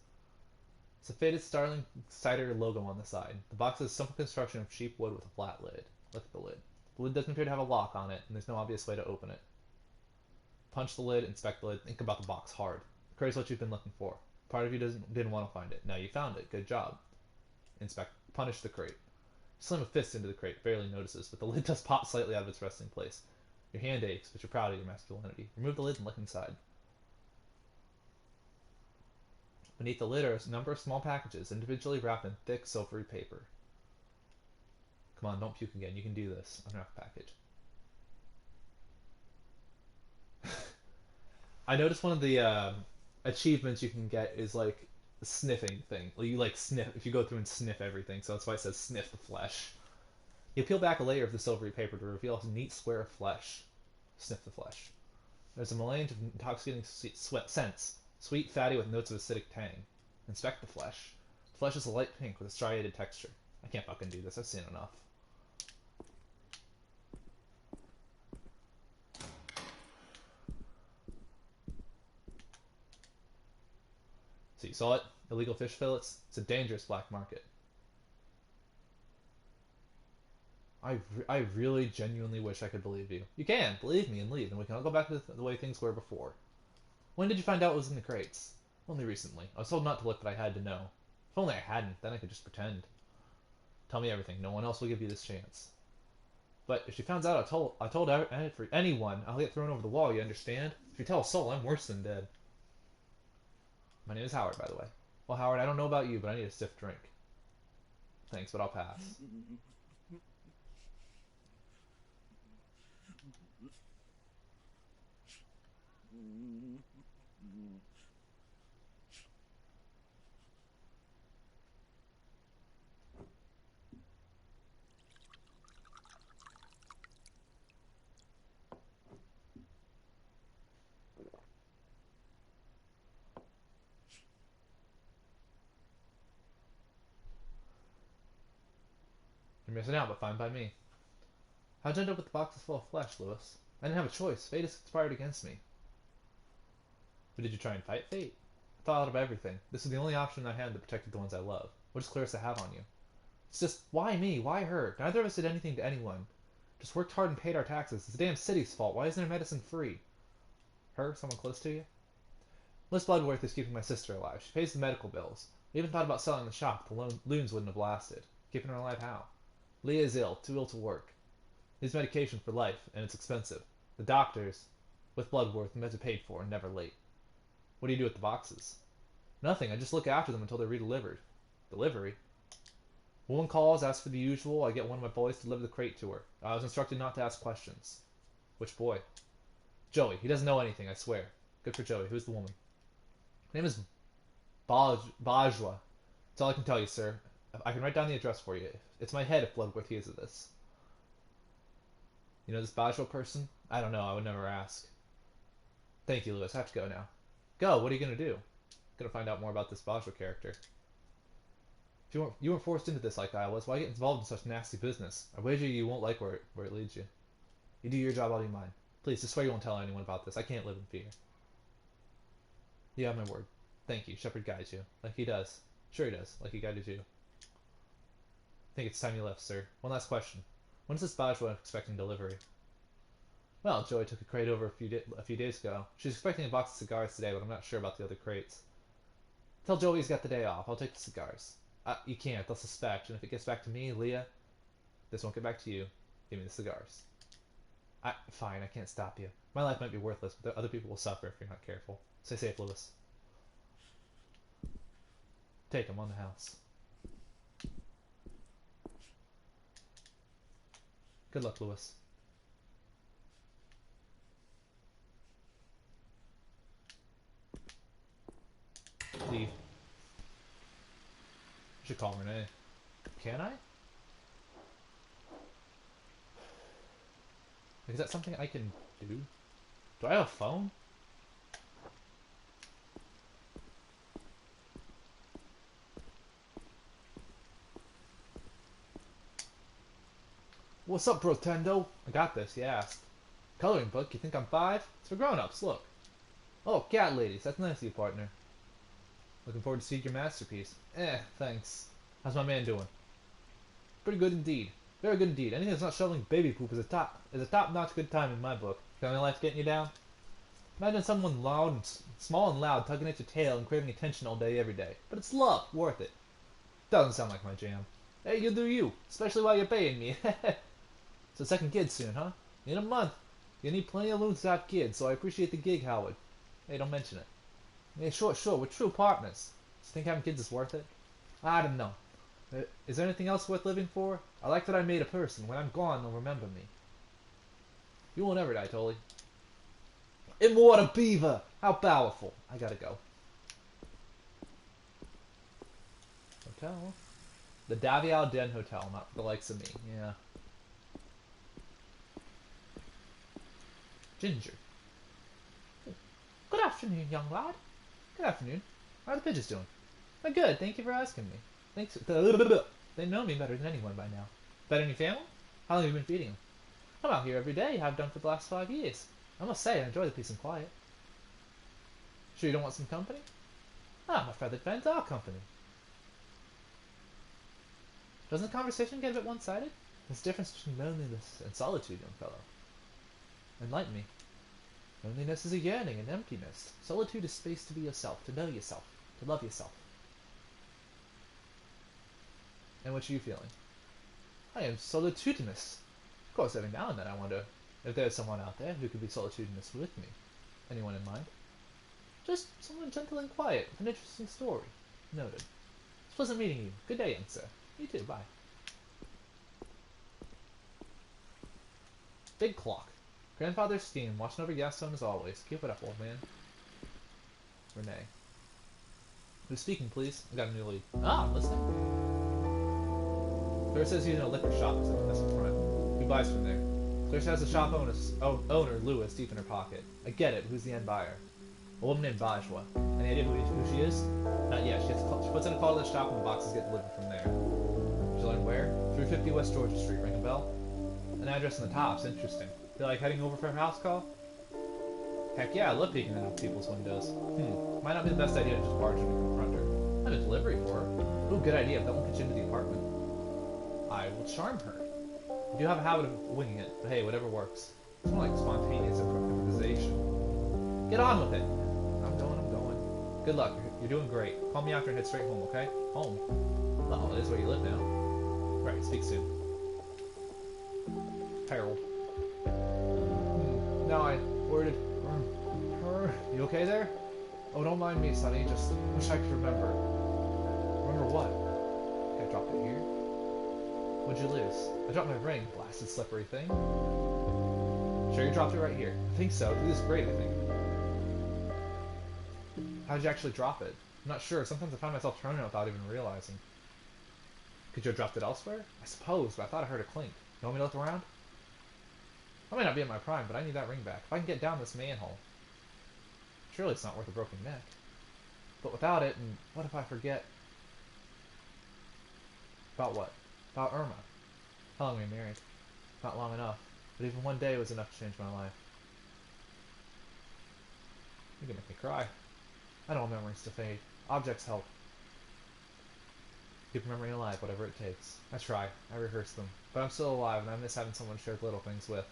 It's a faded Starling Cider logo on the side. The box is a simple construction of cheap wood with a flat lid. Look at the lid. The lid doesn't appear to have a lock on it, and there's no obvious way to open it. Punch the lid, inspect the lid, think about the box hard. The crate's what you've been looking for. Part of you didn't want to find it. Now you found it. Good job. Punish the crate. Slam a fist into the crate, barely notices, but the lid does pop slightly out of its resting place. Your hand aches, but you're proud of your masculinity. Remove the lid and look inside. Beneath the lid are a number of small packages, individually wrapped in thick, silvery paper. Come on, don't puke again. You can do this. Unwrap the package. I noticed one of the achievements you can get is like a sniffing thing. You like sniff if you go through and sniff everything, so that's why it says sniff the flesh. You peel back a layer of the silvery paper to reveal a neat square of flesh. Sniff the flesh. There's a melange of intoxicating scents, sweet, fatty, with notes of acidic tang. Inspect the flesh. The flesh is a light pink with a striated texture. I can't fucking do this. I've seen enough. So you saw it? Illegal fish fillets? It's a dangerous black market. I really genuinely wish I could believe you. You can, believe me and leave, and we can all go back to the way things were before. When did you find out it was in the crates? Only recently. I was told not to look, but I had to know. If only I hadn't, then I could just pretend. Tell me everything. No one else will give you this chance. But if she finds out I told for anyone, I'll get thrown over the wall, you understand? If you tell a soul, I'm worse than dead. My name is Howard, by the way. Well, Howard, I don't know about you, but I need a stiff drink. Thanks, but I'll pass. You're missing out, but fine by me. How'd you end up with the boxes full of flesh, Lewis? I didn't have a choice. Fate has conspired against me. But did you try and fight fate? I thought of everything. This is the only option I had to protect the ones I love. What does Clarissa have on you? It's just, why me? Why her? Neither of us did anything to anyone. Just worked hard and paid our taxes. It's the damn city's fault. Why isn't her medicine free? Her? Someone close to you? Miss Bloodworth is keeping my sister alive. She pays the medical bills. We even thought about selling the shop. The loons wouldn't have lasted. Keeping her alive how? Leah is ill, too ill to work. Needs medication for life, and it's expensive. The doctors, with Bloodworth, meds are paid for and never late. What do you do with the boxes? Nothing. I just look after them until they're redelivered. Delivery? Woman calls, asks for the usual. I get one of my boys to deliver the crate to her. I was instructed not to ask questions. Which boy? Joey. He doesn't know anything, I swear. Good for Joey. Who's the woman? Her name is Bajwa. That's all I can tell you, sir. I can write down the address for you. It's my head if Bloodworth hears of this. You know this Bajwa person? I don't know. I would never ask. Thank you, Lewis. I have to go now. Go? What are you going to do? Gonna find out more about this Bajwa character. If you weren't forced into this like I was, why get involved in such nasty business? I wager you won't like where it leads you. You do your job, I'll do mine. Please, just swear you won't tell anyone about this. I can't live in fear. You have my word. Thank you. Shepard guides you. Like he does. Sure he does. Like he guided you. I think it's time you left, sir. One last question. When is this Bajwa expecting delivery? Well, Joey took a crate over a few days ago. She's expecting a box of cigars today, but I'm not sure about the other crates. Tell Joey he's got the day off. I'll take the cigars. You can't. They'll suspect. And if it gets back to me, Leah, this won't get back to you. Give me the cigars. Fine, I can't stop you. My life might be worthless, but other people will suffer if you're not careful. Stay safe, Lewis. Take him on the house. Good luck, Lewis. Leave. I should call Renee. Can I? Is that something I can do? Do I have a phone? What's up, Brotendo? I got this, you asked. Coloring book? You think I'm 5? It's for grown-ups, look. Oh, cat ladies, that's nice of you, partner. Looking forward to seeing your masterpiece. Thanks. How's my man doing? Pretty good indeed. Very good indeed. Anything that's not shoveling baby poop is a top-notch good time in my book. Family life getting you down? Imagine someone loud and small and loud tugging at your tail and craving attention all day every day. But it's love, worth it. Doesn't sound like my jam. Hey, you do you, especially while you're paying me. So second kid soon, huh? In a month. You need plenty of loons to have kids, so I appreciate the gig, Howard. Hey, don't mention it. Yeah, sure, we're true partners. Do you think having kids is worth it? I don't know. Is there anything else worth living for? I like that I made a person. When I'm gone, they'll remember me. You won't ever die, Tolly. Immortal Beaver! How powerful. I gotta go. Hotel? The Daviao Den Hotel, not the likes of me. Yeah. Ginger. Good afternoon, young lad. Good afternoon. How are the pigeons doing? They're good, thank you for asking me. Thanks. They know me better than anyone by now. Better than your family? How long have you been feeding them? I'm out here every day, have done for the last 5 years. I must say, I enjoy the peace and quiet. Sure you don't want some company? Ah, my feathered friends are company. Doesn't the conversation get a bit one-sided? There's a difference between loneliness and solitude, young fellow. Enlighten me. Loneliness is a yearning, an emptiness. Solitude is space to be yourself, to know yourself, to love yourself. And what are you feeling? I am solitudinous. Of course, every now and then I wonder if there's someone out there who could be solitudinous with me. Anyone in mind? Just someone gentle and quiet, with an interesting story. Noted. It's pleasant meeting you. Good day, young sir. You too, bye. Big clock. Grandfather's steam, watching over Gaston as always. Keep it up, old man. Renee. Who's speaking, please? I got a new lead. Ah, I'm listening. Claire says he's in a liquor shop that's in front. Who buys from there? Claire has the shop owner, Lewis, deep in her pocket. I get it. Who's the end buyer? A woman named Bajwa. Any idea who she is? Not yet. She puts in a call to the shop and the boxes get delivered from there. Did you learn where? 350 West Georgia Street. Ring a bell? An address on the top's interesting. Feel like heading over for a house call? Heck yeah, I love peeking in people's windows. Might not be the best idea to just barge in and confront her. I have a delivery for her. Ooh, good idea, but that won't get you into the apartment. I will charm her. I do have a habit of winging it, but hey, whatever works. It's more like spontaneous improvisation. Get on with it! I'm going. Good luck, you're doing great. Call me after and head straight home, okay? Home? Well, it is where you live now. Right, speak soon. Harold. Now I worded her. You okay there? Oh, don't mind me, Sonny. Just wish I could remember. Remember what? Can I drop it here? What'd you lose? I dropped my ring, blasted slippery thing. Sure you dropped it right here. I think so. This is great, I think. How did you actually drop it? I'm not sure. Sometimes I find myself throwing it without even realizing. Could you have dropped it elsewhere? I suppose, but I thought I heard a clink. You want me to look around? I may not be in my prime, but I need that ring back. If I can get down this manhole. Surely it's not worth a broken neck. But without it, and what if I forget? About what? About Irma. How long were we married? Not long enough. But even one day was enough to change my life. You can make me cry. I don't want memories to fade. Objects help. Keep memory alive, whatever it takes. I try. I rehearse them. But I'm still alive, and I miss having someone to share little things with.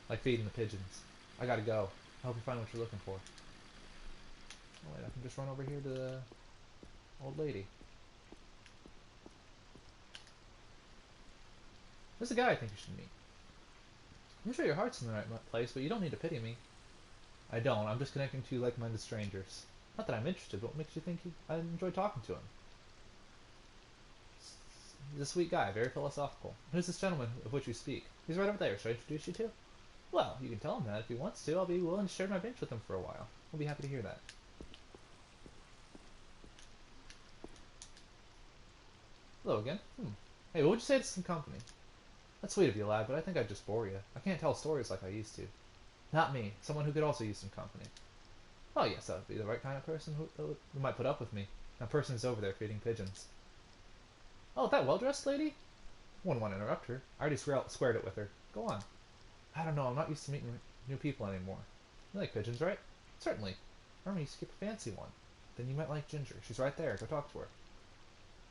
Like feeding the pigeons. I gotta go. I hope you find what you're looking for. Oh wait, I can just run over here to the old lady. There's a guy I think you should meet. I'm sure your heart's in the right place, but you don't need to pity me. I don't. I'm just connecting to like-minded strangers. Not that I'm interested, but what makes you think I enjoy talking to him? He's a sweet guy, very philosophical. Who's this gentleman of which you speak? He's right over there. Should I introduce you to? Well, you can tell him that if he wants to. I'll be willing to share my bench with him for a while. We'll be happy to hear that. Hello again. Hey, what would you say to some company? That's sweet of you, lad, but I think I'd just bore you. I can't tell stories like I used to. Not me. Someone who could also use some company. Oh yes, that would be the right kind of person who might put up with me. That person is over there feeding pigeons. Oh, that well-dressed lady? Wouldn't want to interrupt her. I already squared it with her. Go on. I don't know, I'm not used to meeting new people anymore. You like pigeons, right? Certainly. Irma used to keep a fancy one. Then you might like Ginger. She's right there. Go talk to her.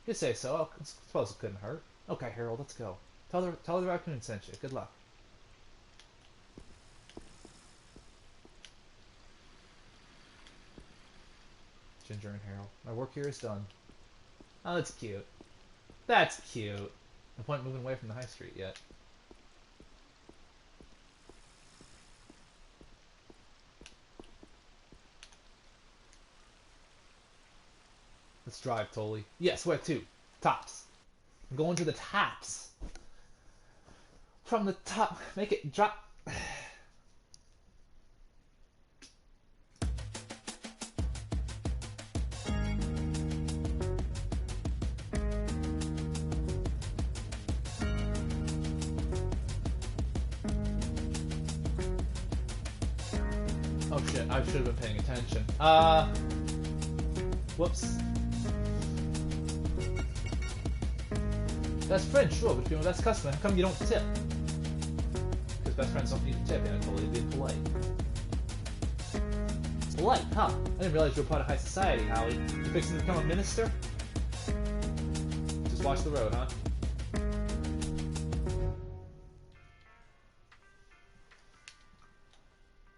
You say so. I suppose it couldn't hurt. Okay, Harold, let's go. Tell her the raccoon sent you. Good luck. Ginger and Harold. My work here is done. Oh, that's cute. That's cute. No point moving away from the high street yet. Let's drive, Tully. Yes, where to? Tops. I'm going to the tops. From the top. Make it drop. Oh shit, I should have been paying attention. Whoops. Best friend, sure, but you're my best customer. How come you don't tip? Because best friends don't need to tip, and I'm totally being polite. Polite, huh? I didn't realize you were part of high society, Howie. You fixing to become a minister? Just watch the road, huh?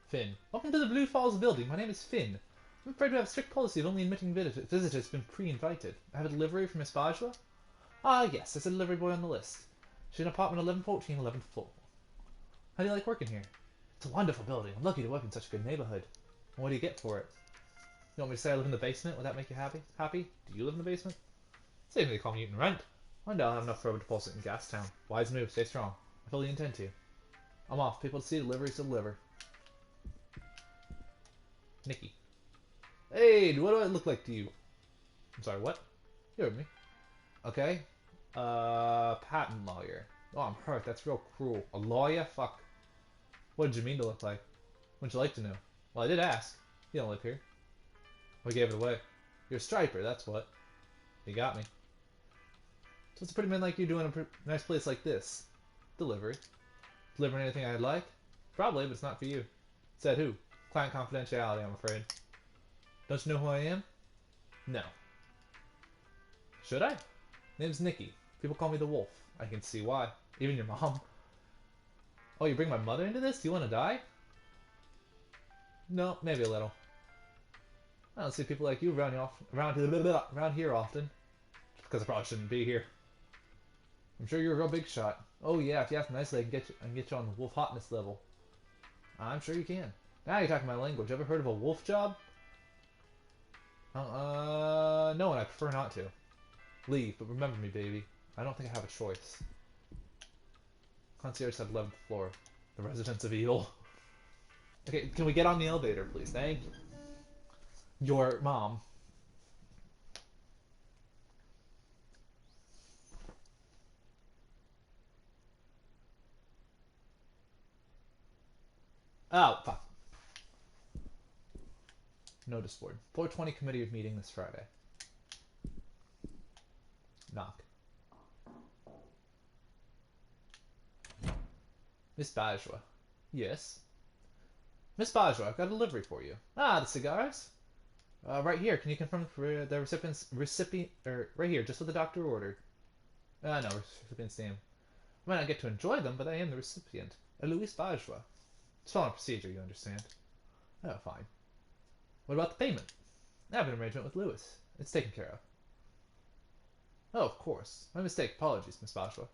Finn. Welcome to the Blue Falls building. My name is Finn. I'm afraid we have a strict policy of only admitting visitors been pre-invited. I have a delivery from Miss Bajwa? Ah, yes, there's a delivery boy on the list. She's in apartment 1114, 11th floor. How do you like working here? It's a wonderful building. I'm lucky to work in such a good neighborhood. And what do you get for it? You want me to say I live in the basement? Would that make you happy? Happy? Do you live in the basement? Same they call me Newton Rent. One day I'll have enough for a deposit in Gastown. Wise move. Stay strong. I fully intend to. I'm off. People to see, deliveries to deliver. Nikki. Hey, what do I look like to you? I'm sorry, what? You heard me. Okay. Patent lawyer. Oh, I'm hurt. That's real cruel. A lawyer? Fuck. What did you mean to look like? What'd you like to know? Well, I did ask. You don't live here. We gave it away. You're a striper, that's what. You got me. So what's a pretty man like you doing in a nice place like this? Delivery. Delivering anything I'd like? Probably, but it's not for you. Said who? Client confidentiality, I'm afraid. Don't you know who I am? No. Should I? Name's Nikki. People call me the Wolf. I can see why. Even your mom. Oh, you bring my mother into this? Do you want to die? No, maybe a little. I don't see people like you around here often. Because I probably shouldn't be here. I'm sure you're a real big shot. Oh yeah, if you ask nicely, I can get you on the wolf hotness level. I'm sure you can. Now you're talking my language. Ever heard of a wolf job? No, and I prefer not to. Leave, but remember me, baby. I don't think I have a choice. Concierge said 11th floor. The residence of evil. Okay, can we get on the elevator, please? Thank you. Your mom. Oh, fuck. Notice board. Floor 20 committee of meeting this Friday. Knock. Miss Bajwa. Yes? Miss Bajwa, I've got a delivery for you. Ah, the cigars? Right here. Can you confirm the recipient, right here, just what the doctor ordered? No, recipient's name. I might not get to enjoy them, but I am the recipient. Louise Bajwa. It's following procedure, you understand. Oh, fine. What about the payment? I have an arrangement with Lewis. It's taken care of. Oh, of course. My mistake. Apologies, Miss Bajwa.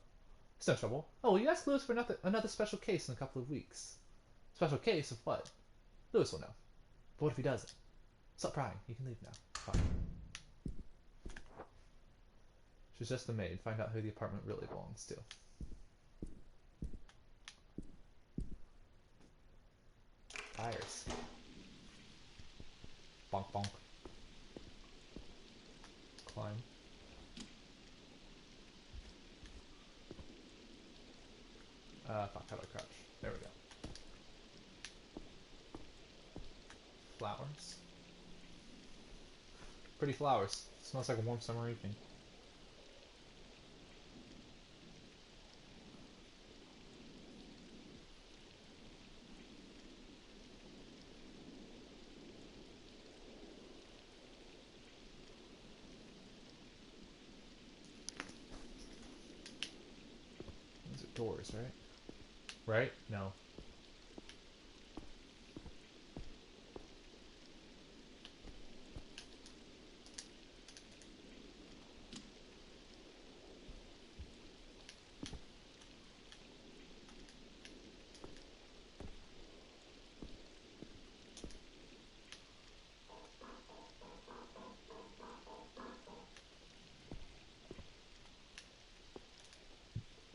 It's no trouble. Oh, will you ask Lewis for another special case in a couple of weeks? Special case of what? Lewis will know. But what if he doesn't? Stop prying. You can leave now. Fine. She's just the maid. Find out who the apartment really belongs to. Tires. Bonk bonk. Climb. Fuck, how do I crouch? There we go. Flowers. Pretty flowers. Smells like a warm summer evening. These are doors, right? Right? No.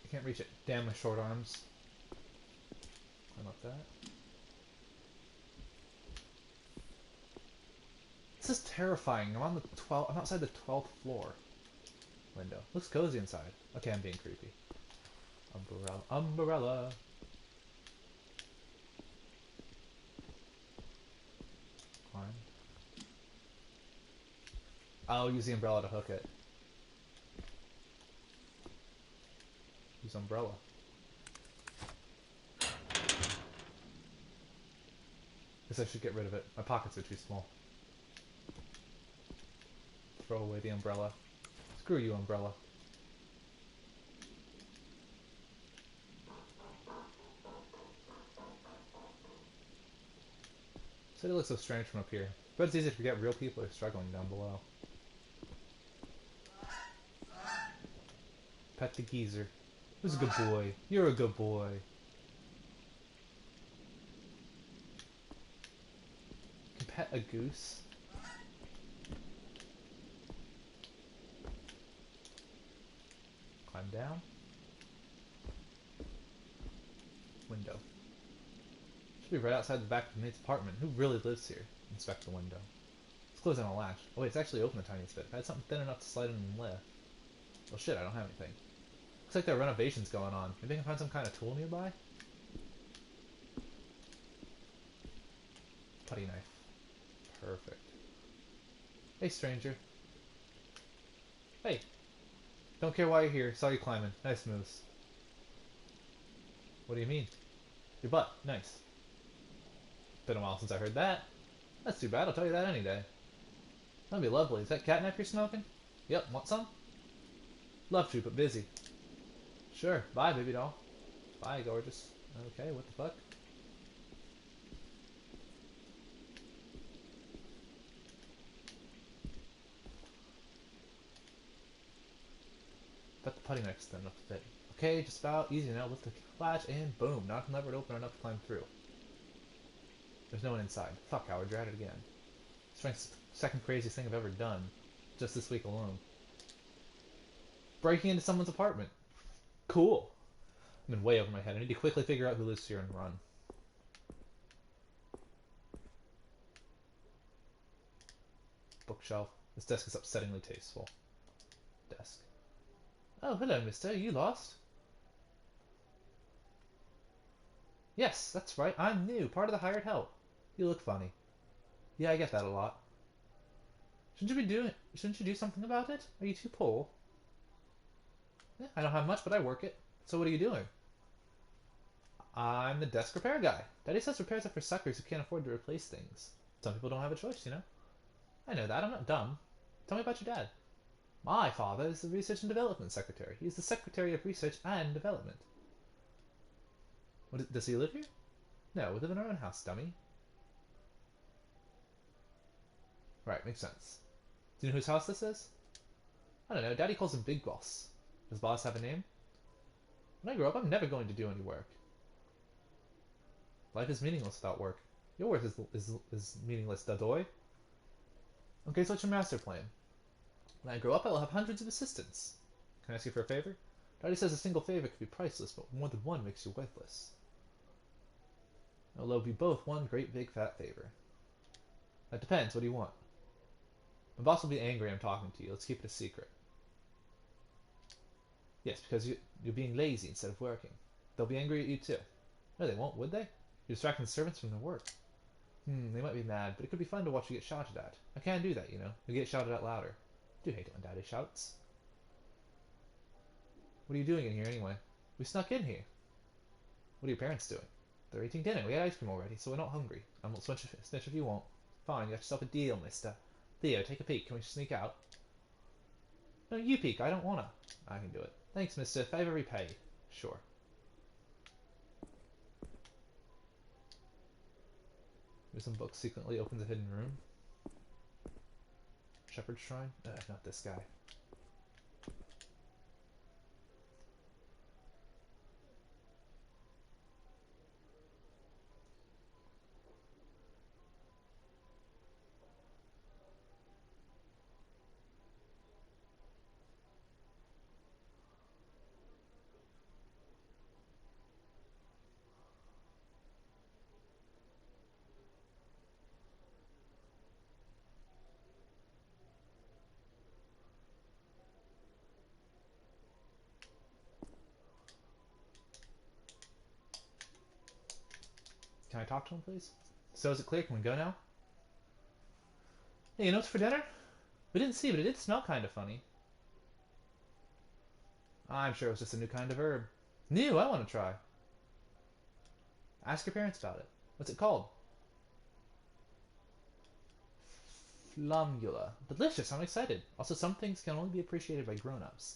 I can't reach it. Damn my short arms. Climb up that. This is terrifying. I'm outside the 12th floor. Window. Looks cozy inside. Okay, I'm being creepy. Umbrella. Umbrella. Climb. I'll use the umbrella to hook it. Use umbrella. Guess I should get rid of it. My pockets are too small. Throw away the umbrella. Screw you, umbrella. City looks so strange from up here. But it's easy to forget real people are struggling down below. Pet the geezer. Who's a good boy? You're a good boy. You can pet a goose. Climb down. Window. Should be right outside the back of the maid's apartment. Who really lives here? Inspect the window. It's closed on a latch. Oh wait, it's actually open a tiny bit. If I had something thin enough to slide in and lift. Well shit, I don't have anything. Looks like there are renovations going on. Maybe I can find some kind of tool nearby? Putty knife. Perfect. Hey stranger. Hey. Don't care why you're here. Saw you climbing. Nice moves. What do you mean? Your butt. Nice. Been a while since I heard that. That's too bad. I'll tell you that any day. That'd be lovely. Is that catnip you're smoking? Yep. Want some? Love to, but busy. Sure. Bye, baby doll. Bye, gorgeous. Okay, what the fuck? Bet the putty knife's thin enough to fit. Okay, just about easy now. Lift the latch and boom. Now I can lever it open enough to climb through. There's no one inside. Fuck, Howard, you're at it again. It's the second craziest thing I've ever done. Just this week alone. Breaking into someone's apartment. Cool. I'm in way over my head. I need to quickly figure out who lives here and run. Bookshelf. This desk is upsettingly tasteful. Desk. Oh, hello, mister. You lost? Yes, that's right. I'm new. Part of the hired help. You look funny. Yeah, I get that a lot. Shouldn't you do something about it? Are you too poor? Yeah, I don't have much, but I work it. So what are you doing? I'm the desk repair guy. Daddy says repairs are for suckers who can't afford to replace things. Some people don't have a choice, you know? I know that. I'm not dumb. Tell me about your dad. My father is the Research and Development Secretary. He's the Secretary of Research and Development. Does he live here? No, we live in our own house, dummy. Right, makes sense. Do you know whose house this is? I don't know. Daddy calls him Big Boss. Does Boss have a name? When I grow up, I'm never going to do any work. Life is meaningless without work. Your work is meaningless, Dadoy. Okay, so what's your master plan? When I grow up, I will have hundreds of assistants. Can I ask you for a favor? Daddy says a single favor could be priceless, but more than one makes you worthless. It'll be both one great big fat favor. That depends. What do you want? My boss will be angry I'm talking to you. Let's keep it a secret. Yes, because you're being lazy instead of working. They'll be angry at you too. No, they won't, would they? You're distracting the servants from their work. They might be mad, but it could be fun to watch you get shouted at. I can't do that, you know. You get shouted at louder. I do hate it when Daddy shouts. What are you doing in here anyway? We snuck in here. What are your parents doing? They're eating dinner. We had ice cream already, so we're not hungry. I won't snitch if you won't. Fine, you got yourself a deal, mister. Theo, take a peek. Can we sneak out? No, you peek. I don't wanna. I can do it. Thanks, mister. Favor repaid. Sure. Here's some books secretly opens a hidden room. Shepherd's Shrine? Not this guy. Can I talk to him, please? So is it clear? Can we go now? Hey, you know what's for dinner? We didn't see, but it did smell kind of funny. I'm sure it was just a new kind of herb. New? I want to try. Ask your parents about it. What's it called? Flumula. Delicious, I'm excited. Also, some things can only be appreciated by grown-ups.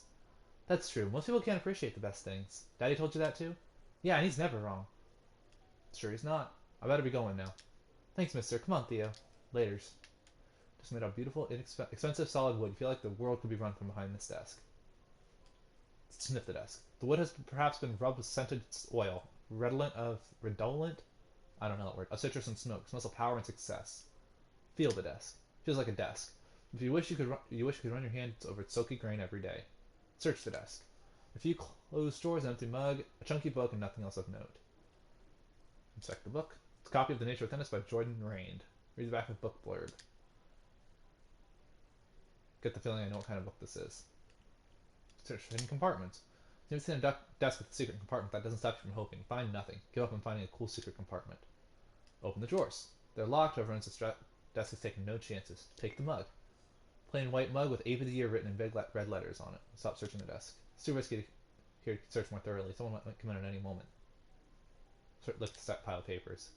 That's true. Most people can't appreciate the best things. Daddy told you that too? Yeah, and he's never wrong. Sure he's not. I better be going now. Thanks, mister. Come on, Theo. Laters. Just made out of beautiful, expensive solid wood. You feel like the world could be run from behind this desk. Sniff the desk. The wood has perhaps been rubbed with scented oil. Redolent? I don't know that word. Of citrus and smoke. Smells of power and success. Feel the desk. Feels like a desk. If you wish you could run your hands over its silky grain every day. Search the desk. A few closed drawers, an empty mug, a chunky book, and nothing else of note. Inspect the book. It's a copy of The Nature Within Us by Jordan Rand. Read the back of the book blurb. Get the feeling I know what kind of book this is. Search for hidden compartments. If you've seen a desk with a secret compartment, that doesn't stop you from hoping. Find nothing. Give up on finding a cool secret compartment. Open the drawers. They're locked, whoever owns the desk has taken no chances. Take the mug. Plain white mug with Ape of the Year written in big red letters on it. Stop searching the desk. It's too risky to search more thoroughly. Someone might come in at any moment. Lift the stacked pile of papers.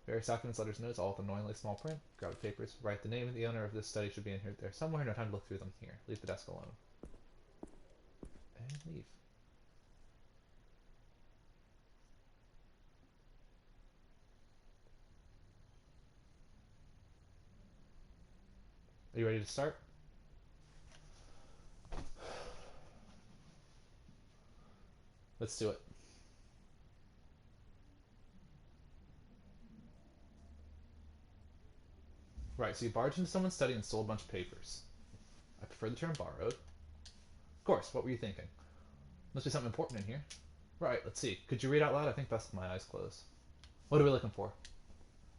Various documents, letters, notes, all with annoyingly small print. Grab the papers. Write the name of the owner of this study should be in here. There somewhere. No time to look through them here. Leave the desk alone. And leave. Are you ready to start? Let's do it. Right, so you barged into someone's study and stole a bunch of papers. I prefer the term borrowed. Of course, what were you thinking? Must be something important in here. Right, let's see. Could you read out loud? I think best with my eyes closed. What are we looking for?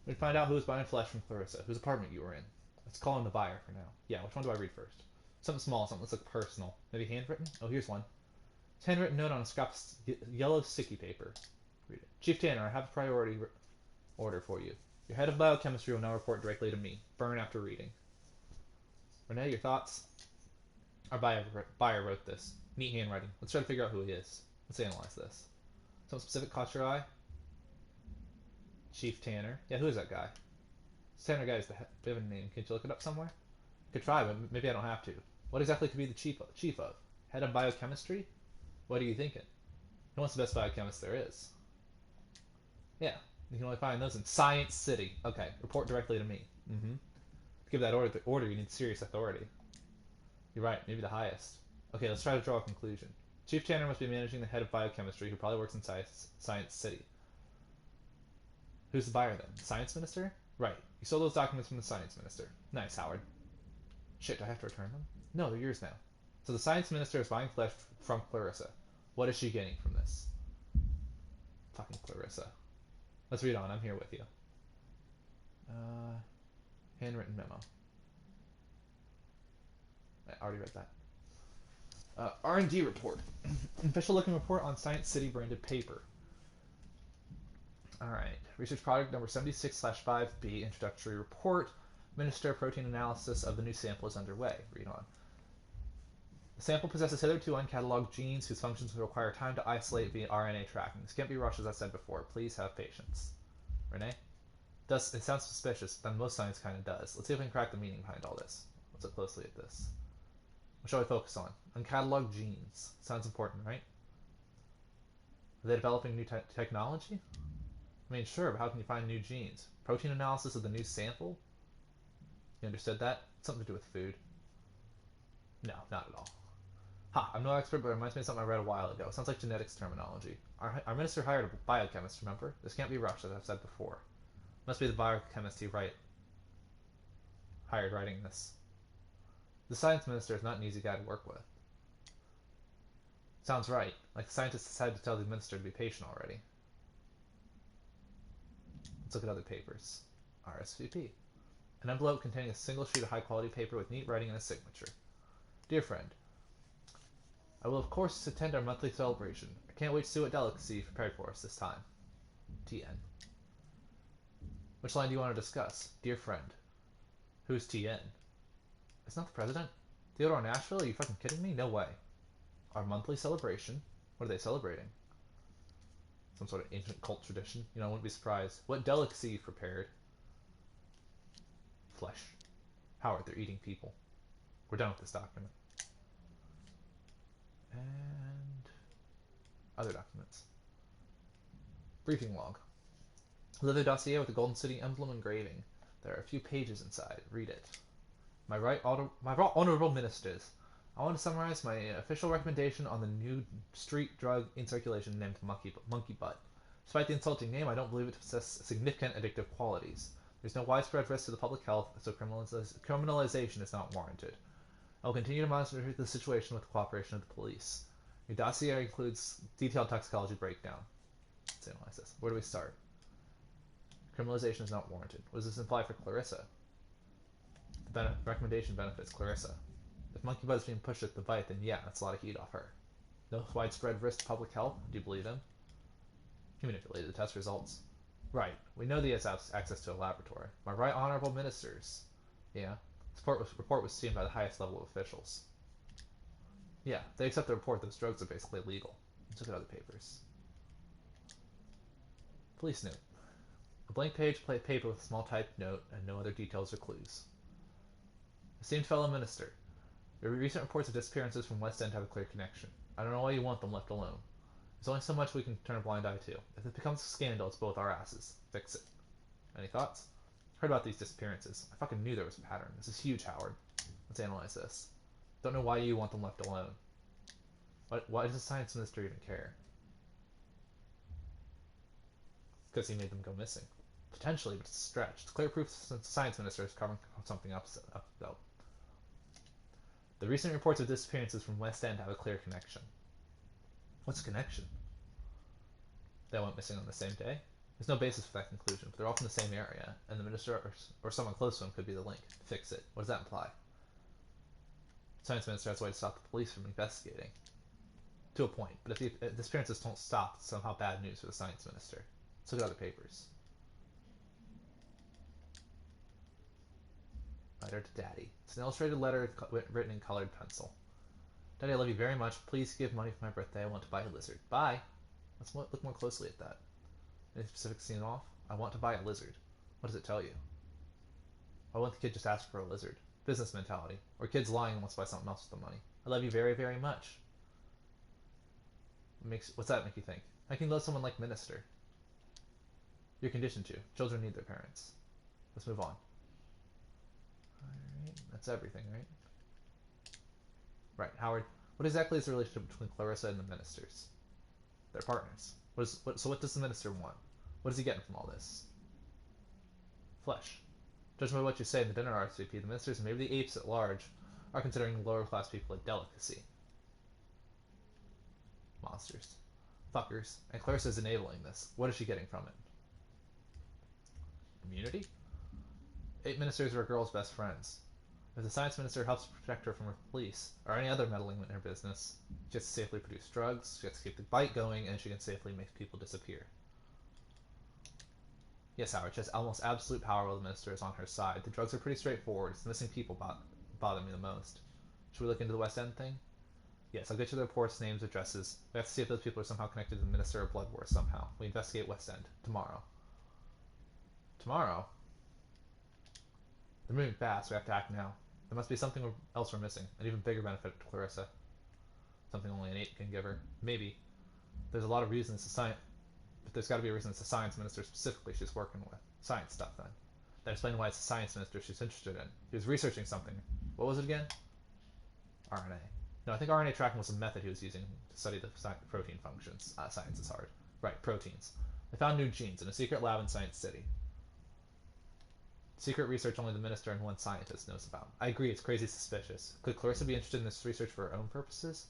We'd find out who was buying flesh from Clarissa, whose apartment you were in. Let's call in the buyer for now. Yeah, which one do I read first? Something small, something that's like personal. Maybe handwritten? Oh, here's one. It's a handwritten note on a scrap of yellow sticky paper. Read it. Chief Tanner, I have a priority order for you. Your head of biochemistry will now report directly to me. Burn after reading. Renee, your thoughts? Our buyer wrote this. Neat handwriting. Let's try to figure out who he is. Let's analyze this. Something specific caught your eye? Chief Tanner. Yeah, who is that guy? This Tanner guy is the bit of a name. Can't you look it up somewhere? I could try, but maybe I don't have to. What exactly could be the chief of? Head of biochemistry? What are you thinking? Who wants the best biochemist there is? Yeah, you can only find those in Science City. Okay, report directly to me. Mm-hmm. To give that order, you need serious authority. You're right, maybe the highest. Okay, let's try to draw a conclusion. Chief Tanner must be managing the head of biochemistry, who probably works in Science City. Who's the buyer then? The science minister? Right. You sold those documents from the science minister. Nice, Howard. Shit, do I have to return them? No, they're yours now. So the science minister is buying flesh from Clarissa. What is she getting from this? Fucking Clarissa. Let's read on. I'm here with you. Handwritten memo. I already read that. R&D report. Official looking report on Science City branded paper. Alright. Research product number 76/5B, introductory report. Minister protein analysis of the new sample is underway. Read on. The sample possesses hitherto uncatalogued genes whose functions will require time to isolate via RNA tracking. This can't be rushed, as I said before. Please have patience. Renee? It sounds suspicious, but most science kind of does. Let's see if we can crack the meaning behind all this. Let's look closely at this. What shall we focus on? Uncatalogued genes. Sounds important, right? Are they developing new technology? I mean, sure, but how can you find new genes? Protein analysis of the new sample? You understood that? Something to do with food. No, not at all. Ha, I'm no expert, but it reminds me of something I read a while ago. Sounds like genetics terminology. Our minister hired a biochemist, remember? This can't be rushed, as I've said before. Must be the biochemist he hired writing this. The science minister is not an easy guy to work with. Sounds right. Like the scientists decided to tell the minister to be patient already. Let's look at other papers. RSVP. An envelope containing a single sheet of high-quality paper with neat writing and a signature. Dear friend, I will of course attend our monthly celebration. I can't wait to see what delicacy you prepared for us this time. TN. Which line do you want to discuss? Dear friend. Who's TN? It's not the president? Theodore Nashville? Are you fucking kidding me? No way. Our monthly celebration? What are they celebrating? Some sort of ancient cult tradition? You know, I wouldn't be surprised. What delicacy you prepared? Flesh. Howard, they're eating people. We're done with this document. And other documents. Briefing log. Leather dossier with the Golden City emblem engraving. There are a few pages inside. Read it. My right honorable ministers, I want to summarize my official recommendation on the new street drug in circulation named Monkey Butt. Despite the insulting name, I don't believe it to possess significant addictive qualities. There's no widespread risk to the public health, so criminalization is not warranted. I will continue to monitor the situation with the cooperation of the police. Your dossier includes detailed toxicology breakdown. Let's analyze this. Where do we start? Criminalization is not warranted. What does this imply for Clarissa? The recommendation benefits Clarissa. If Monkey Butt is being pushed at the bite, then yeah, that's a lot of heat off her. No widespread risk to public health? Do you believe him? He manipulated the test results. Right. We know that he has access to a laboratory. My right honorable ministers. Yeah. This report was seen by the highest level of officials. Yeah, they accept the report that those drugs are basically illegal. Let's look at other papers. Police note. A blank page paper with a small typed note and no other details or clues. Esteemed fellow minister, your recent reports of disappearances from West End have a clear connection. I don't know why you want them left alone. There's only so much we can turn a blind eye to. If it becomes a scandal, it's both our asses. Fix it. Any thoughts? Heard about these disappearances. I fucking knew there was a pattern. This is huge, Howard. Let's analyze this. Don't know why you want them left alone. Why does the science minister even care? Because he made them go missing. Potentially, but it's a stretch. It's clear proof since the science minister is covering something up, though. The recent reports of disappearances from West End have a clear connection. What's a connection? They went missing on the same day? There's no basis for that conclusion, but they're all from the same area, and the minister or someone close to him could be the link. Fix it. What does that imply? The science minister has a way to stop the police from investigating. To a point, but if the disappearances don't stop, it's somehow bad news for the science minister. Let's look at other papers. Letter to Daddy. It's an illustrated letter written in colored pencil. Daddy, I love you very much. Please give money for my birthday. I want to buy a lizard. Bye. Let's look more closely at that. Any specifics seen off? I want to buy a lizard. What does it tell you? Why wouldn't the kid just ask for a lizard? Business mentality. Or kid's lying and wants to buy something else with the money. I love you very, very much. What's that make you think? How can you love someone like Minister? You're conditioned to. Children need their parents. Let's move on. Alright, that's everything, right? Right, Howard. What exactly is the relationship between Clarissa and the ministers? They're partners. So what does the minister want? What is he getting from all this? Flesh. Judging by what you say in the dinner RSVP, the ministers and maybe the apes at large are considering lower class people a delicacy. Monsters. Fuckers. And Clarissa's enabling this. What is she getting from it? Immunity? Ape ministers are a girl's best friends. If the science minister helps protect her from her police, or any other meddling in her business, she gets to safely produce drugs, she gets to keep the bite going, and she can safely make people disappear. Yes, Howard, she has almost absolute power while the minister is on her side. The drugs are pretty straightforward. It's the missing people bother me the most. Should we look into the West End thing? Yes, I'll get you the reports, names, addresses. We have to see if those people are somehow connected to the minister or Blood War somehow. We investigate West End. Tomorrow. Tomorrow? They're moving fast. We have to act now. There must be something else we're missing. An even bigger benefit to Clarissa. Something only an ape can give her. Maybe. There's a lot of reasons to science, but there's got to be a reason it's the science minister specifically she's working with. Science stuff, then. That explains why it's the science minister she's interested in. He was researching something. What was it again? RNA. No, I think RNA tracking was a method he was using to study the protein functions. Science is hard. Right, proteins. They found new genes in a secret lab in Science City. Secret research only the minister and one scientist knows about. I agree, it's crazy suspicious. Could Clarissa be interested in this research for her own purposes?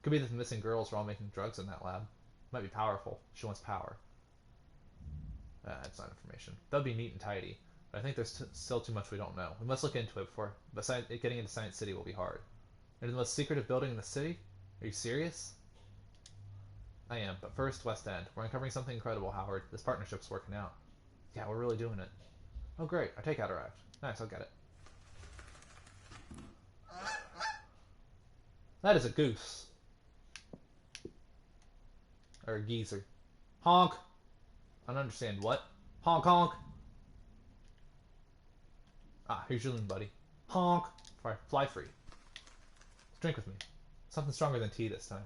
Could be that the missing girls are all making drugs in that lab. Might be powerful. She wants power. That's not information. That would be neat and tidy, but I think there's still too much we don't know. We must look into it before, but getting into Science City will be hard. Into the most secretive building in the city? Are you serious? I am, but first, West End. We're uncovering something incredible, Howard. This partnership's working out. Yeah, we're really doing it. Oh great, our takeout arrived. Nice, I'll get it. That is a goose. Or a geezer. Honk! I don't understand. What? Honk honk! Ah, here's your loon, buddy. Honk! Fly free. Drink with me. Something stronger than tea this time.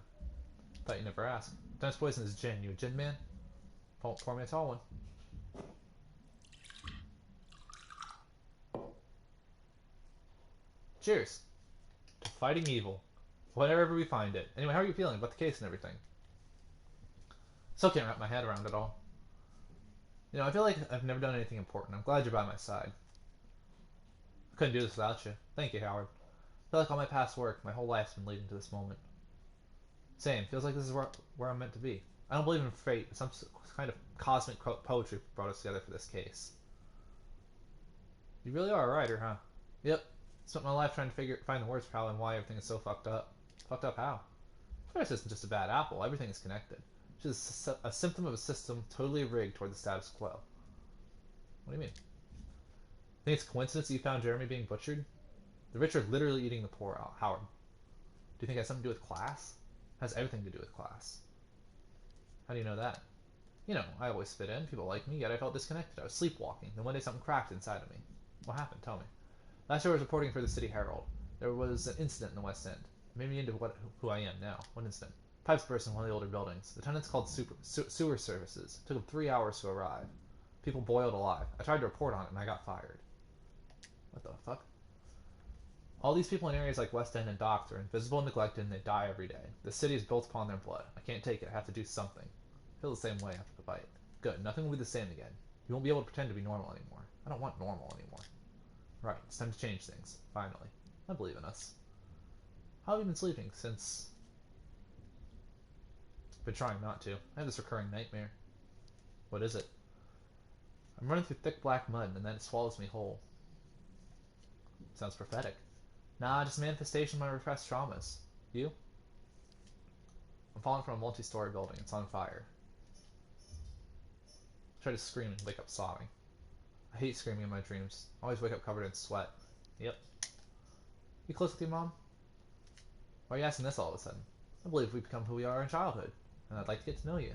Thought you'd never ask. Time's poison is gin. You a gin man? Pour me a tall one. Cheers. To fighting evil. Wherever we find it. Anyway, how are you feeling about the case and everything? Still can't wrap my head around it all. You know, I feel like I've never done anything important. I'm glad you're by my side. I couldn't do this without you. Thank you, Howard. I feel like all my past work, my whole life's been leading to this moment. Same. Feels like this is where I'm meant to be. I don't believe in fate, but some kind of cosmic poetry brought us together for this case. You really are a writer, huh? Yep. Spent my life trying to find the words for how and why everything is so fucked up. Fucked up how? Clarice isn't just a bad apple. Everything is connected. She's a symptom of a system totally rigged toward the status quo. What do you mean? Think it's a coincidence that you found Jeremy being butchered? The rich are literally eating the poor out. Howard. Do you think it has something to do with class? It has everything to do with class. How do you know that? You know, I always fit in, people like me, yet I felt disconnected. I was sleepwalking. Then one day something cracked inside of me. What happened? Tell me. Last year I was reporting for the City Herald. There was an incident in the West End. It made me into who I am now. What incident? Pipes burst in one of the older buildings. The tenants called sewer services. It took them 3 hours to arrive. People boiled alive. I tried to report on it and I got fired. What the fuck? All these people in areas like West End and Docks are invisible and neglected and they die every day. The city is built upon their blood. I can't take it. I have to do something. I feel the same way after the bite. Good. Nothing will be the same again. You won't be able to pretend to be normal anymore. I don't want normal anymore. Right. It's time to change things. Finally. I believe in us. How have you been sleeping since... Been trying not to. I have this recurring nightmare. What is it? I'm running through thick black mud, and then it swallows me whole. Sounds prophetic. Nah, just manifestation of my repressed traumas. You? I'm falling from a multi-story building. It's on fire. I try to scream and wake up sobbing. I hate screaming in my dreams. I always wake up covered in sweat. Yep. You close with your mom? Why are you asking this all of a sudden? I believe we become who we are in childhood, and I'd like to get to know you.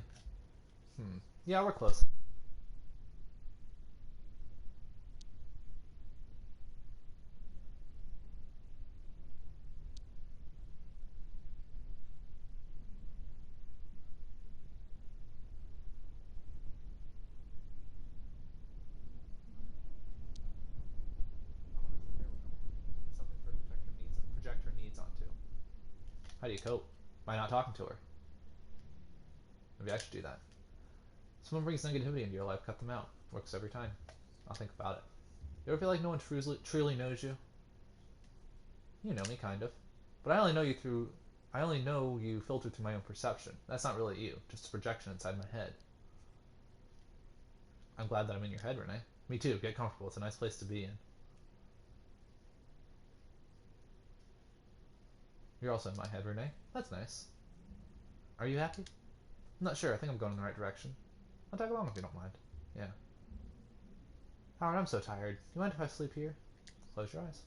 Yeah, we're close. There's something for project her needs onto. How do you cope? By not talking to her. Maybe I should do that. Someone brings negativity into your life, cut them out. Works every time. I'll think about it. You ever feel like no one truly knows you? You know me, kind of. But I only know you filtered through my own perception. That's not really you, just a projection inside my head. I'm glad that I'm in your head, Renee. Me too, get comfortable. It's a nice place to be in. You're also in my head, Renee. That's nice. Are you happy? I'm not sure. I think I'm going in the right direction. I'll tag along if you don't mind. Yeah. Howard, I'm so tired. You mind if I sleep here? Close your eyes.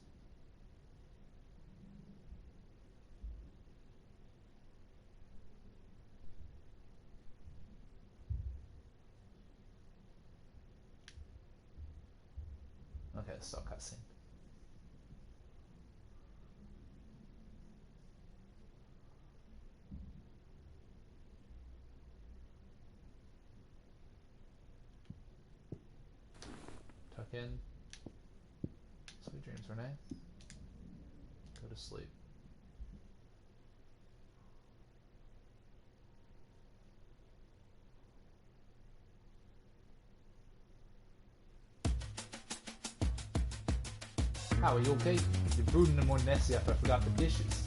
Okay, so cutscene. Tuck in. Sweet dreams, Renee. Go to sleep. How are you okay? You're brooding and more nasty after I forgot the dishes.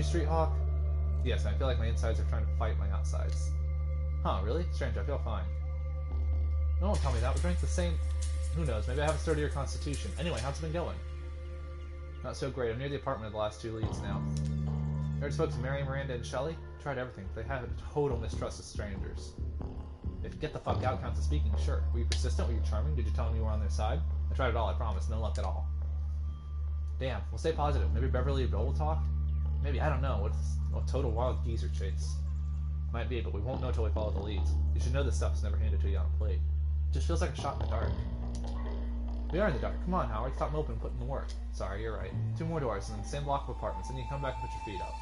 Street Hawk? Yes, I feel like my insides are trying to fight my outsides. Huh, really? Strange, I feel fine. No, don't tell me that. We're drinking the same... Who knows, maybe I have a sturdier constitution. Anyway, how's it been going? Not so great. I'm near the apartment of the last two leads now. I already spoke to Mary, Miranda, and Shelley. Tried everything, but they have a total mistrust of strangers. If get the fuck out counts as speaking, sure. Were you persistent? Were you charming? Did you tell them you were on their side? I tried it all, I promise. No luck at all. Damn, we'll stay positive. Maybe Beverly and Bill will talk? Maybe, I don't know. What's a total wild geezer chase? Might be, but we won't know till we follow the leads. You should know this stuff's never handed to you on a plate. It just feels like a shot in the dark. We are in the dark. Come on, Howard. Stop moping and put in the work. Sorry, you're right. 2 more doors, and then the same block of apartments, and you come back and put your feet up.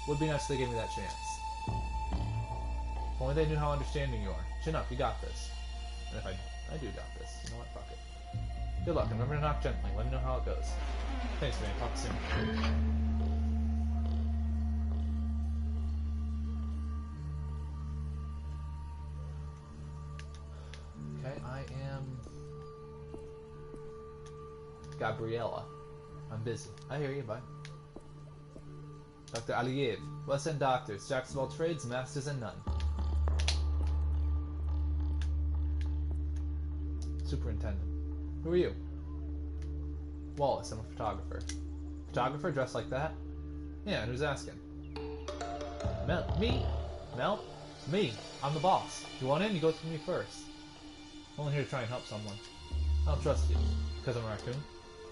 Would be nice if they gave me that chance. If only they knew how understanding you are. Chin up, you got this. And if I do got this. You know what? Fuck it. Good luck, and remember to knock gently. Let me know how it goes. Thanks, man. Talk soon. Okay, I am... Gabriella. I'm busy. I hear you, bye. Dr. Aliev. West End doctors, jacks of all trades, masters and none. Superintendent. Who are you? Wallace, I'm a photographer. Photographer dressed like that? Yeah, and who's asking? Mel. Me? Mel? Me. I'm the boss. You want in, you go through me first. I'm only here to try and help someone. I don't trust you. Because I'm a raccoon?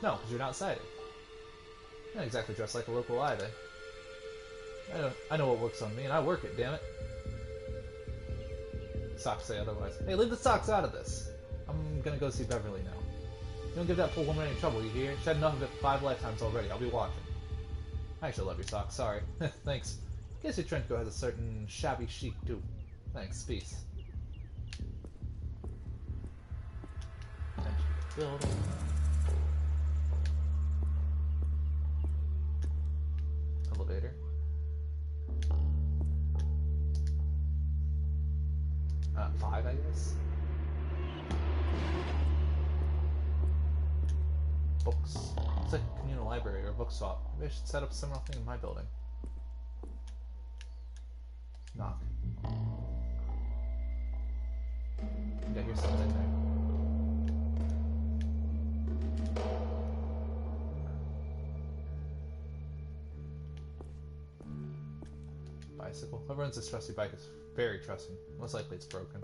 No, because you're an outsider. You're not exactly dressed like a local either. I know what works on me, and I work it, damn it. Socks say otherwise. Hey, leave the socks out of this. I'm gonna go see Beverly now. You don't give that poor woman any trouble, you hear? She's had enough of it for 5 lifetimes already. I'll be watching. I actually love your socks, sorry. Thanks. Guess your trench coat has a certain shabby chic too. Thanks, peace. Enter the building. Elevator. Five, I guess. Books. It's like a communal library or a book swap. Maybe I should set up a similar thing in my building. Knock. I hear someone in there. Bicycle. Whoever owns this trusty bike is very trusting. Most likely it's broken.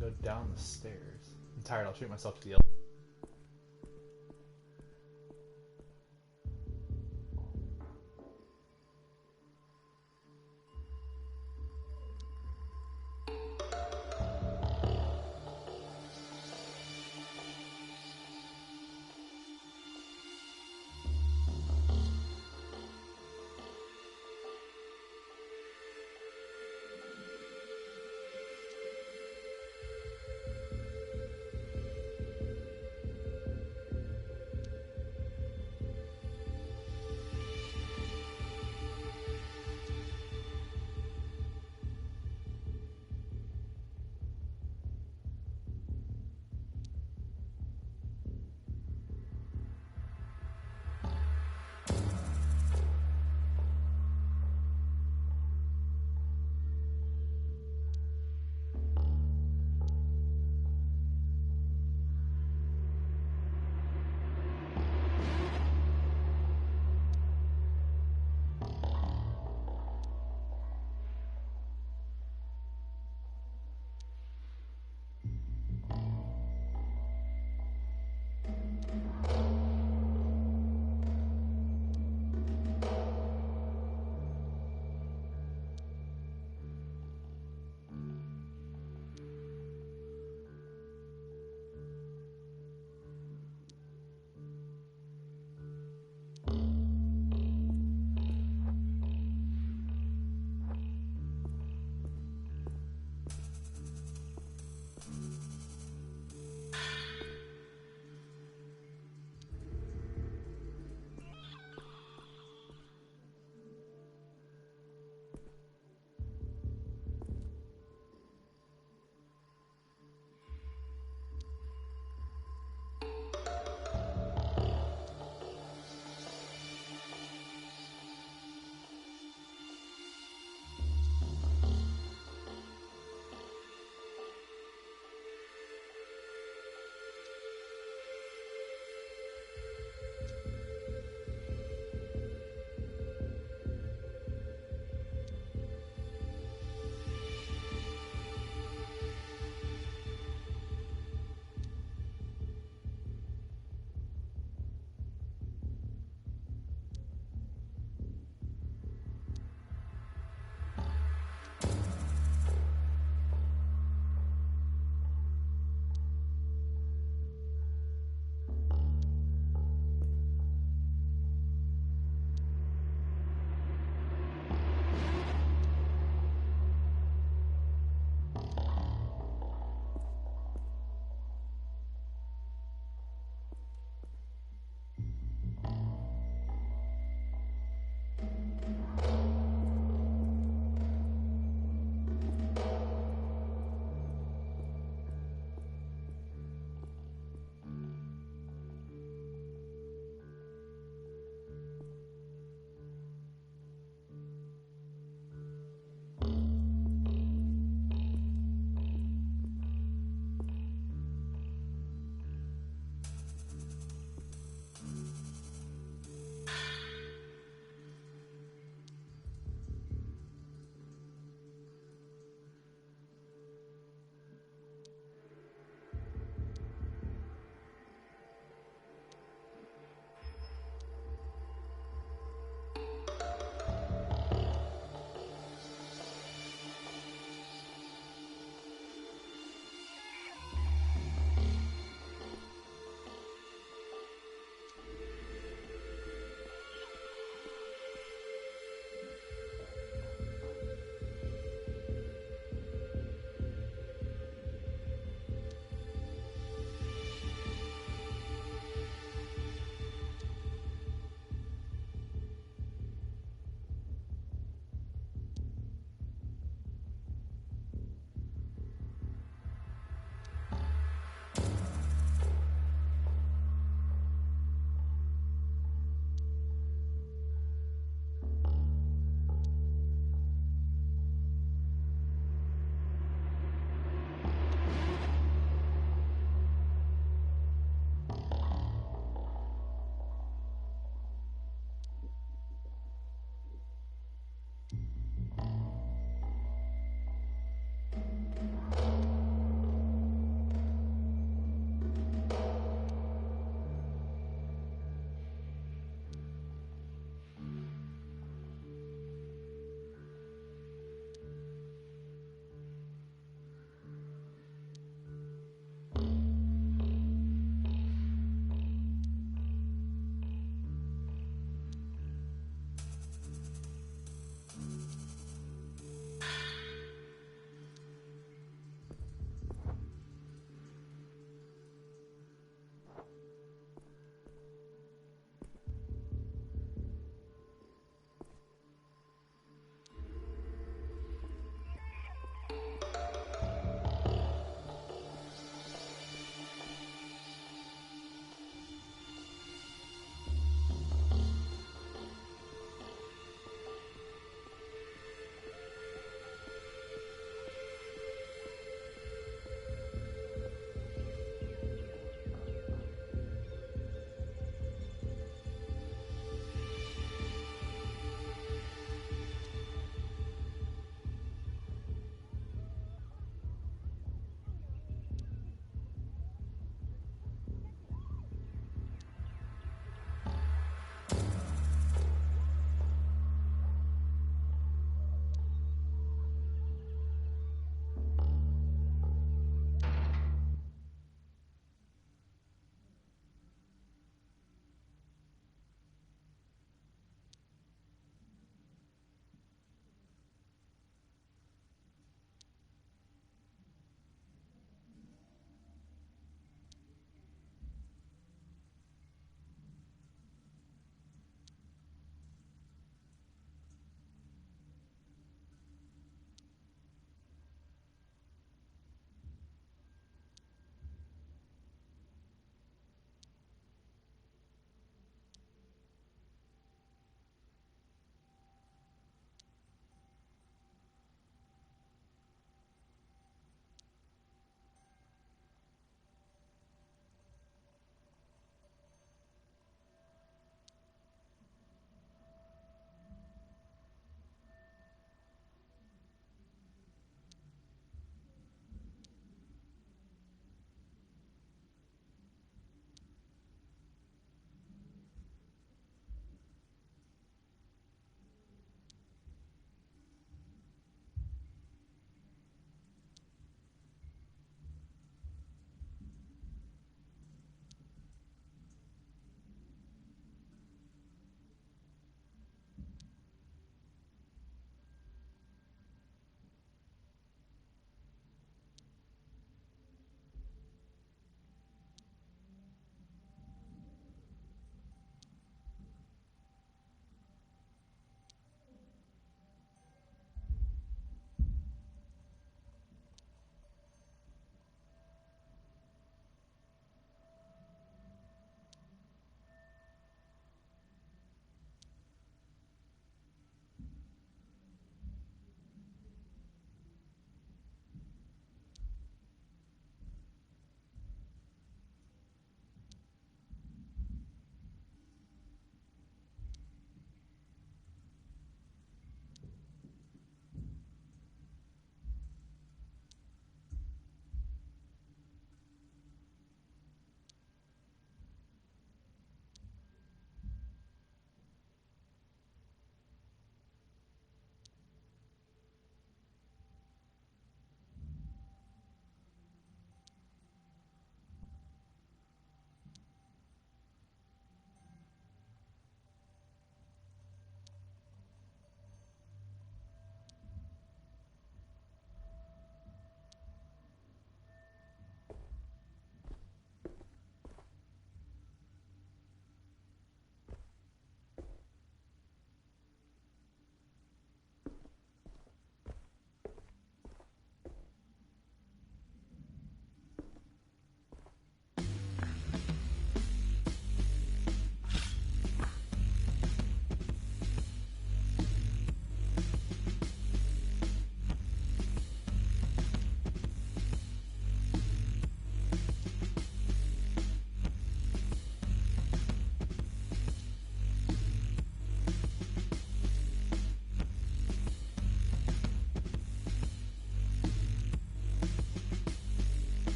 Go down the stairs. I'm tired, I'll treat myself to the elevator.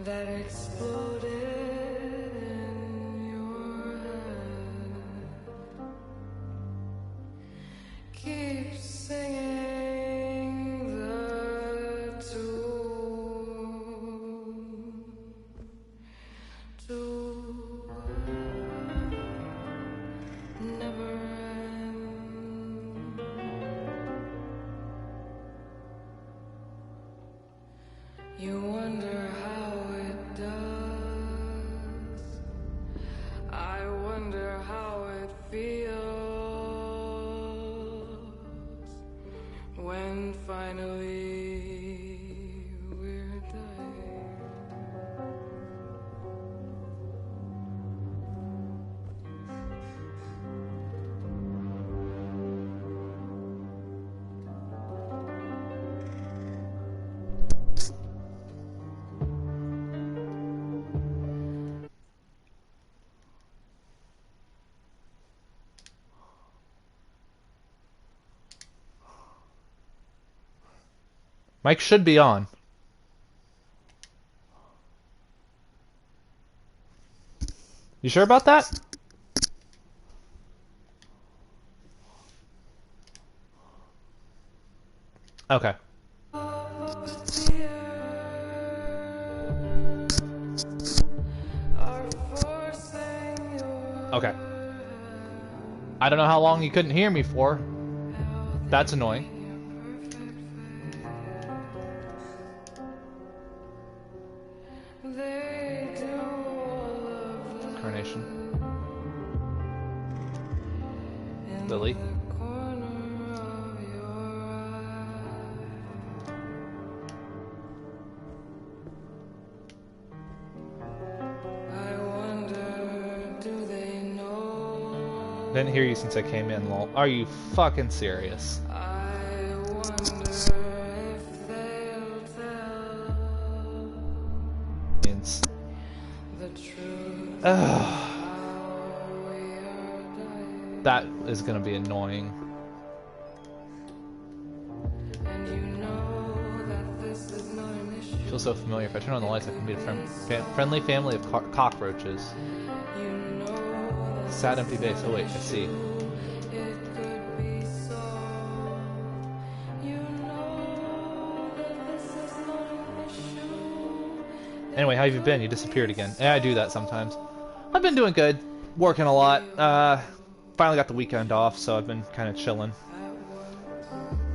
that exploded in your head. Keep singing the tune to never end. You wonder how it does. I wonder how it feels when finally we're dying. Mic should be on. You sure about that? Okay. Okay. I don't know how long you couldn't hear me for. That's annoying. Carnation. Lily. Didn't hear you since I came in, lol. Are you fucking serious? Means. That is gonna be annoying. Feels so familiar. If I turn on the lights, I can meet a friendly family of cockroaches. Sad empty base. Oh wait, I see. Anyway, how have you been? You disappeared again. Yeah, I do that sometimes. I've been doing good. Working a lot. Finally got the weekend off, so I've been kind of chilling.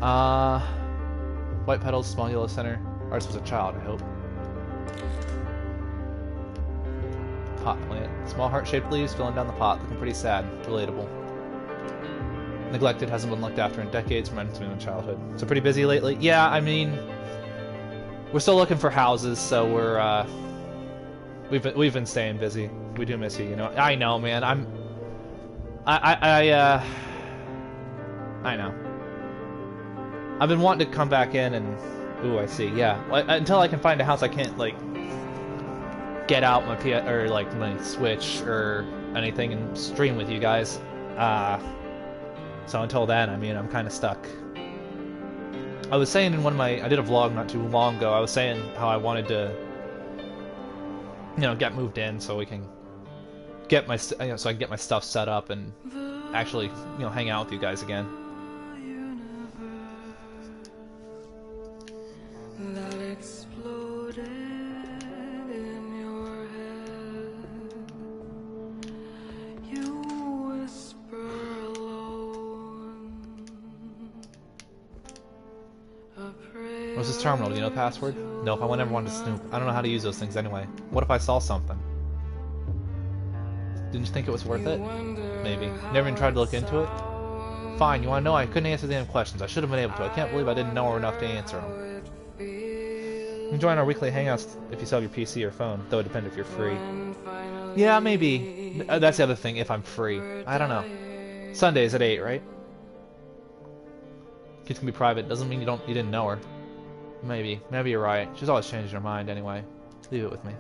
White petals, small yellow center. Artist was a child, I hope. Pot plant. Small heart-shaped leaves filling down the pot. Looking pretty sad. Relatable. Neglected, hasn't been looked after in decades. Reminds me of my childhood. So pretty busy lately? Yeah, I mean, we're still looking for houses, so we're we've been staying busy. We do miss you, you know. I know, man. I know. I've been wanting to come back in and... Ooh, I see. Yeah. Until I can find a house, I can't, like, get out my or like my Switch or anything and stream with you guys. So until then, I mean, I'm kind of stuck. I was saying in one of my... I did a vlog not too long ago. I was saying how I wanted to, you know, get moved in so we can get my... You know, so I can get my stuff set up and actually, you know, hang out with you guys again. That exploded in your head. You whisper alone. What's this terminal? Do you know the password? No, if I ever wanted to snoop. I don't know how to use those things anyway. What if I saw something? Didn't you think it was worth it? Maybe. Never even tried to look into it? Fine, you want to know? I couldn't answer the damn questions. I should have been able to. I can't believe I didn't know her enough to answer them. You can join our weekly hangouts if you still have your PC or phone, though it depends if you're free. Yeah, maybe. That's the other thing, if I'm free. I don't know. Sundays at 8, right? Kids can be private. Doesn't mean you didn't know her. Maybe. Maybe you're right. She's always changing her mind anyway. Leave it with me.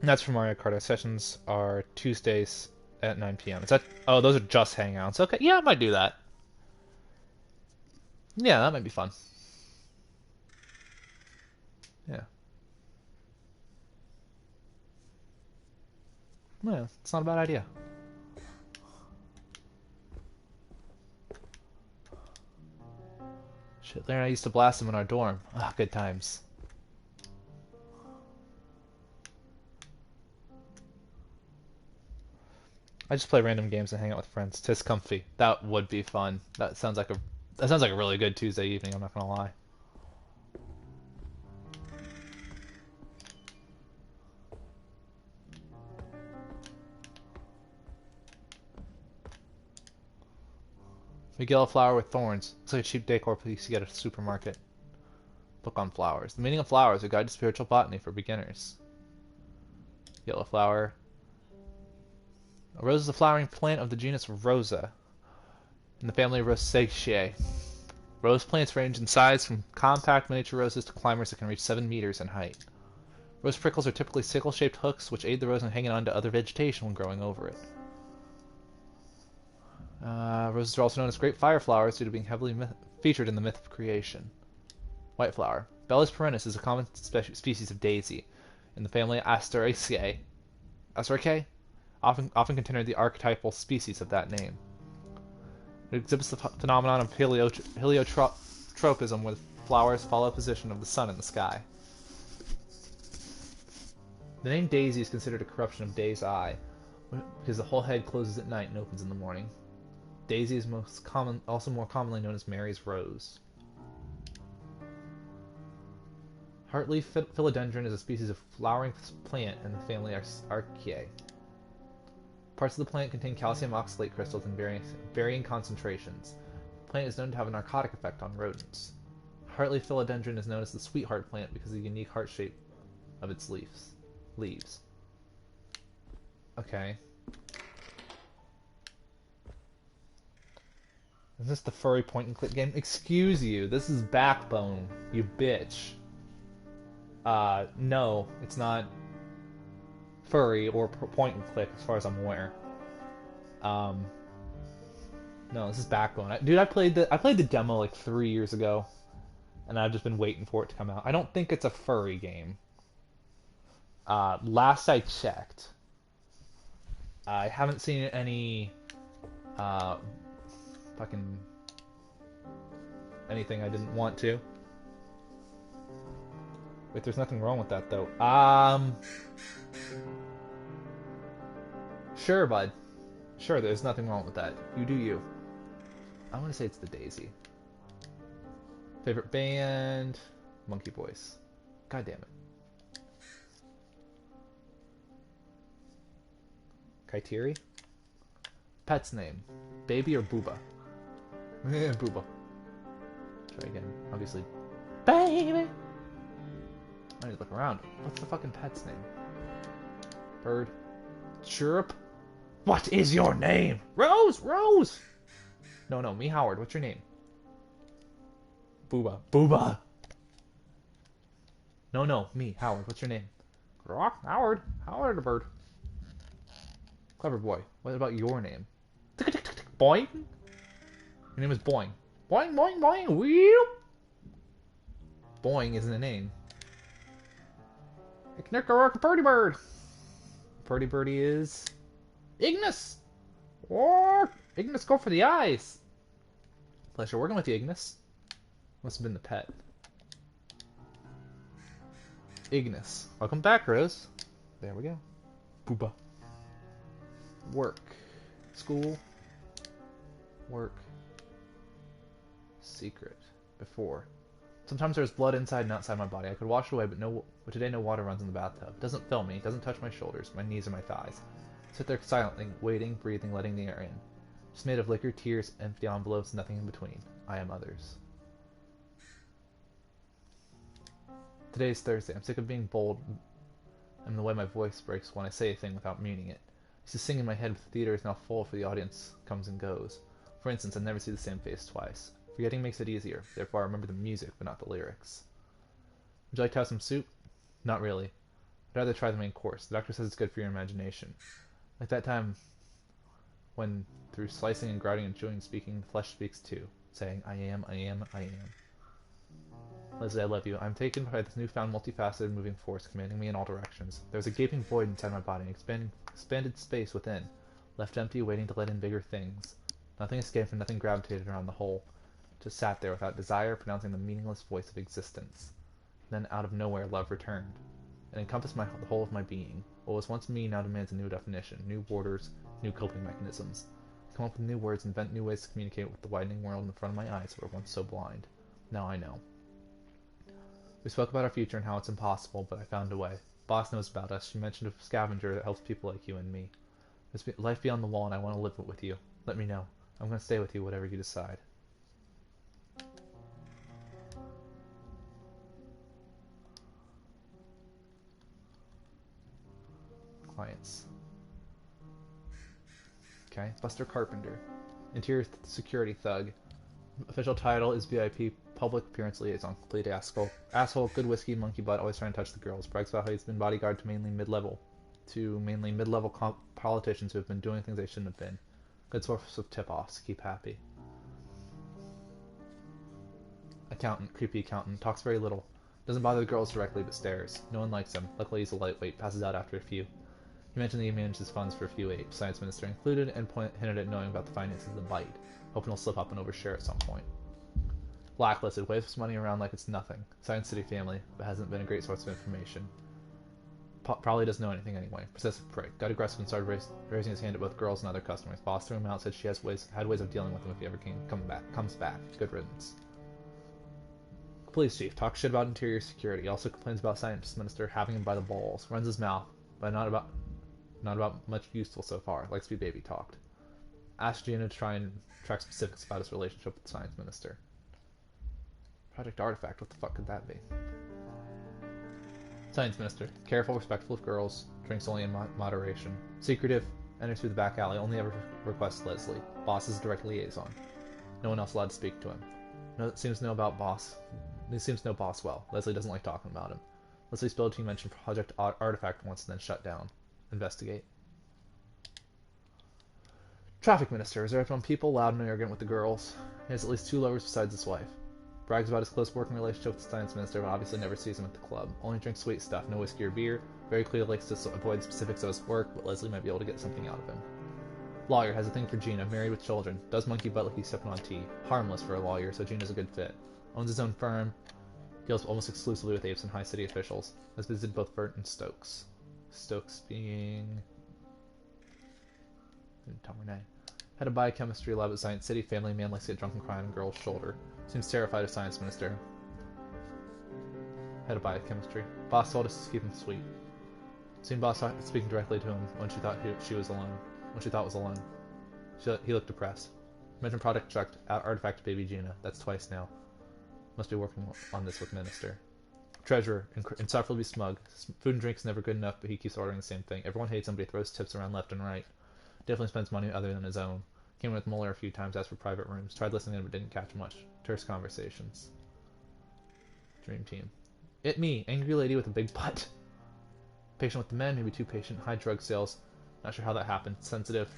And that's for Mario Kart. Our sessions are Tuesdays at 9 p.m. Is that? Oh, those are just hangouts. Okay, yeah, I might do that. Yeah, that might be fun. Yeah. Yeah, it's not a bad idea. Shit, Larry and I used to blast them in our dorm. Ah, good times. I just play random games and hang out with friends. Tis comfy. That would be fun. That sounds like a really good Tuesday evening, I'm not gonna lie. Miguel flower with thorns. Looks like a cheap decor piece you get at a supermarket. Book on flowers. The meaning of flowers, a guide to spiritual botany for beginners. Yellow flower. A rose is a flowering plant of the genus Rosa, in the family Rosaceae. Rose plants range in size from compact miniature roses to climbers that can reach 7 meters in height. Rose prickles are typically sickle-shaped hooks which aid the rose in hanging on to other vegetation when growing over it. Roses are also known as great fire flowers due to being heavily featured in the myth of creation. White flower. Bellis perennis is a common species of daisy in the family Asteraceae. Asteraceae? Often considered the archetypal species of that name. It exhibits the phenomenon of heliotropism, where flowers follow position of the sun in the sky. The name daisy is considered a corruption of day's eye, because the whole head closes at night and opens in the morning. Daisy is also more commonly known as Mary's rose. Heartleaf philodendron is a species of flowering plant in the family Archaea. Parts of the plant contain calcium oxalate crystals in varying concentrations. The plant is known to have a narcotic effect on rodents. Heartleaf philodendron is known as the sweetheart plant because of the unique heart shape of its leaves. Okay. Is this the furry point and click game? Excuse you, this is Backbone, you bitch. No, it's not furry or point and click as far as I'm aware. No, this is Backbone. Dude, I played the demo like 3 years ago, and I've just been waiting for it to come out. I don't think it's a furry game. Last I checked, I haven't seen any fucking anything I didn't want to. Wait, there's nothing wrong with that though. Sure, bud. Sure, there's nothing wrong with that. You do you. I want to say it's the Daisy. Favorite band? Monkey Boys. God damn it. Kaitiri? Pet's name. Baby or Booba? Booba. Try again. Obviously. Baby! I need to look around. What's the fucking pet's name? Bird. Chirp? What is your name? Rose! Rose! No, me, Howard. What's your name? Booba. Booba! No, me, Howard. What's your name? Howard. Howard the bird. Clever boy. What about your name? Boing? Your name is Boing. Boing, boing, boing. Wheel! Boing isn't a name. Knickerbocker Purdy Bird. Purdy Birdie is Ignis. Or Ignis, go for the eyes. Pleasure working with you, Ignis. Must have been the pet. Ignis. Welcome back, Rose. There we go. Booba. Work. School. Work. Secret. Before. Sometimes there's blood inside and outside my body. I could wash it away, but today no water runs in the bathtub. It doesn't fill me, it doesn't touch my shoulders, my knees, or my thighs. I sit there silently, waiting, breathing, letting the air in. Just made of liquor, tears, empty envelopes, nothing in between. I am others. Today is Thursday. I'm sick of being bold and the way my voice breaks when I say a thing without meaning it. I used to sing in my head, but the theater is now full for the audience comes and goes. For instance, I never see the same face twice. Forgetting makes it easier, therefore I remember the music, but not the lyrics. Would you like to have some soup? Not really. I'd rather try the main course. The doctor says it's good for your imagination. Like that time when, through slicing and grinding and chewing, speaking, the flesh speaks too, saying, I am, I am, I am. Leslie, I love you. I'm taken by this newfound multifaceted moving force commanding me in all directions. There's a gaping void inside my body, an expanded space within, left empty, waiting to let in bigger things. Nothing escaped and nothing gravitated around the whole. Just sat there without desire, pronouncing the meaningless voice of existence. Then, out of nowhere, love returned. It encompassed the whole of my being. What was once me now demands a new definition, new borders, new coping mechanisms. I come up with new words, invent new ways to communicate with the widening world in front of my eyes that were once so blind. Now I know. We spoke about our future and how it's impossible, but I found a way. Boss knows about us. She mentioned a scavenger that helps people like you and me. There's life beyond the wall, and I want to live it with you. Let me know. I'm going to stay with you, whatever you decide. Clients. Okay, Buster Carpenter. Interior security thug. Official title is VIP Public Appearance Liaison. Complete asshole, good whiskey, monkey butt, always trying to touch the girls. Brags about how he's been bodyguard to mainly mid-level politicians who have been doing things they shouldn't have been. Good source of tip-offs. Keep happy. Accountant, creepy accountant. Talks very little. Doesn't bother the girls directly, but stares. No one likes him. Luckily he's a lightweight. Passes out after a few. He mentioned that he manages funds for a few apes, science minister included, and hinted at knowing about the finances of the bite. Hoping he'll slip up and overshare at some point. Blacklisted. Waves his money around like it's nothing. Science City family, but hasn't been a great source of information. Probably doesn't know anything anyway. Possessive prick. Got aggressive and started raising his hand at both girls and other customers. Boss threw him out, said she had ways of dealing with him if he ever comes back. Good riddance. Police chief. Talks shit about interior security. Also complains about science minister having him by the balls. Runs his mouth, but not about much useful so far. Likes to be baby talked. Asked Gina to try and track specifics about his relationship with the science minister. Project Artifact. What the fuck could that be? Science Minister. Careful, respectful of girls. Drinks only in moderation. Secretive. Enters through the back alley. Only ever requests Leslie. Boss is a direct liaison. No one else allowed to speak to him. Seems to know Boss well. Leslie doesn't like talking about him. Leslie's build team mentioned Project Artifact once and then shut down. Investigate. Traffic Minister. Reserved on people, loud and arrogant with the girls. He has at least 2 lovers besides his wife. Brags about his close working relationship with the science minister, but obviously never sees him at the club. Only drinks sweet stuff, no whiskey or beer. Very clearly likes to avoid specifics of his work, but Leslie might be able to get something out of him. Lawyer. Has a thing for Gina, married with children. Does monkey butt like he's sipping on tea. Harmless for a lawyer, so Gina's a good fit. Owns his own firm. Deals almost exclusively with apes and high city officials. Has visited both Bert and Stokes. Stokes being... Tom Renee. Head of biochemistry lab at Science City. Family man likes to get drunk and cry on a girl's shoulder. Seems terrified of science minister. Head of biochemistry. Boss told us to keep him sweet. Seen boss speaking directly to him when she thought she was alone. When she thought was alone. He looked depressed. Mentioned product checked. Artifact baby Gina. That's twice now. Must be working on this with minister. Treasurer. Insufferably smug. Food and drink's never good enough, but he keeps ordering the same thing. Everyone hates him, but he throws tips around left and right. Definitely spends money other than his own. Came with Mueller a few times, asked for private rooms. Tried listening in, but didn't catch much. Terse conversations. Dream team. It me, angry lady with a big butt. Patient with the men, maybe too patient. High drug sales. Not sure how that happened. Sensitive.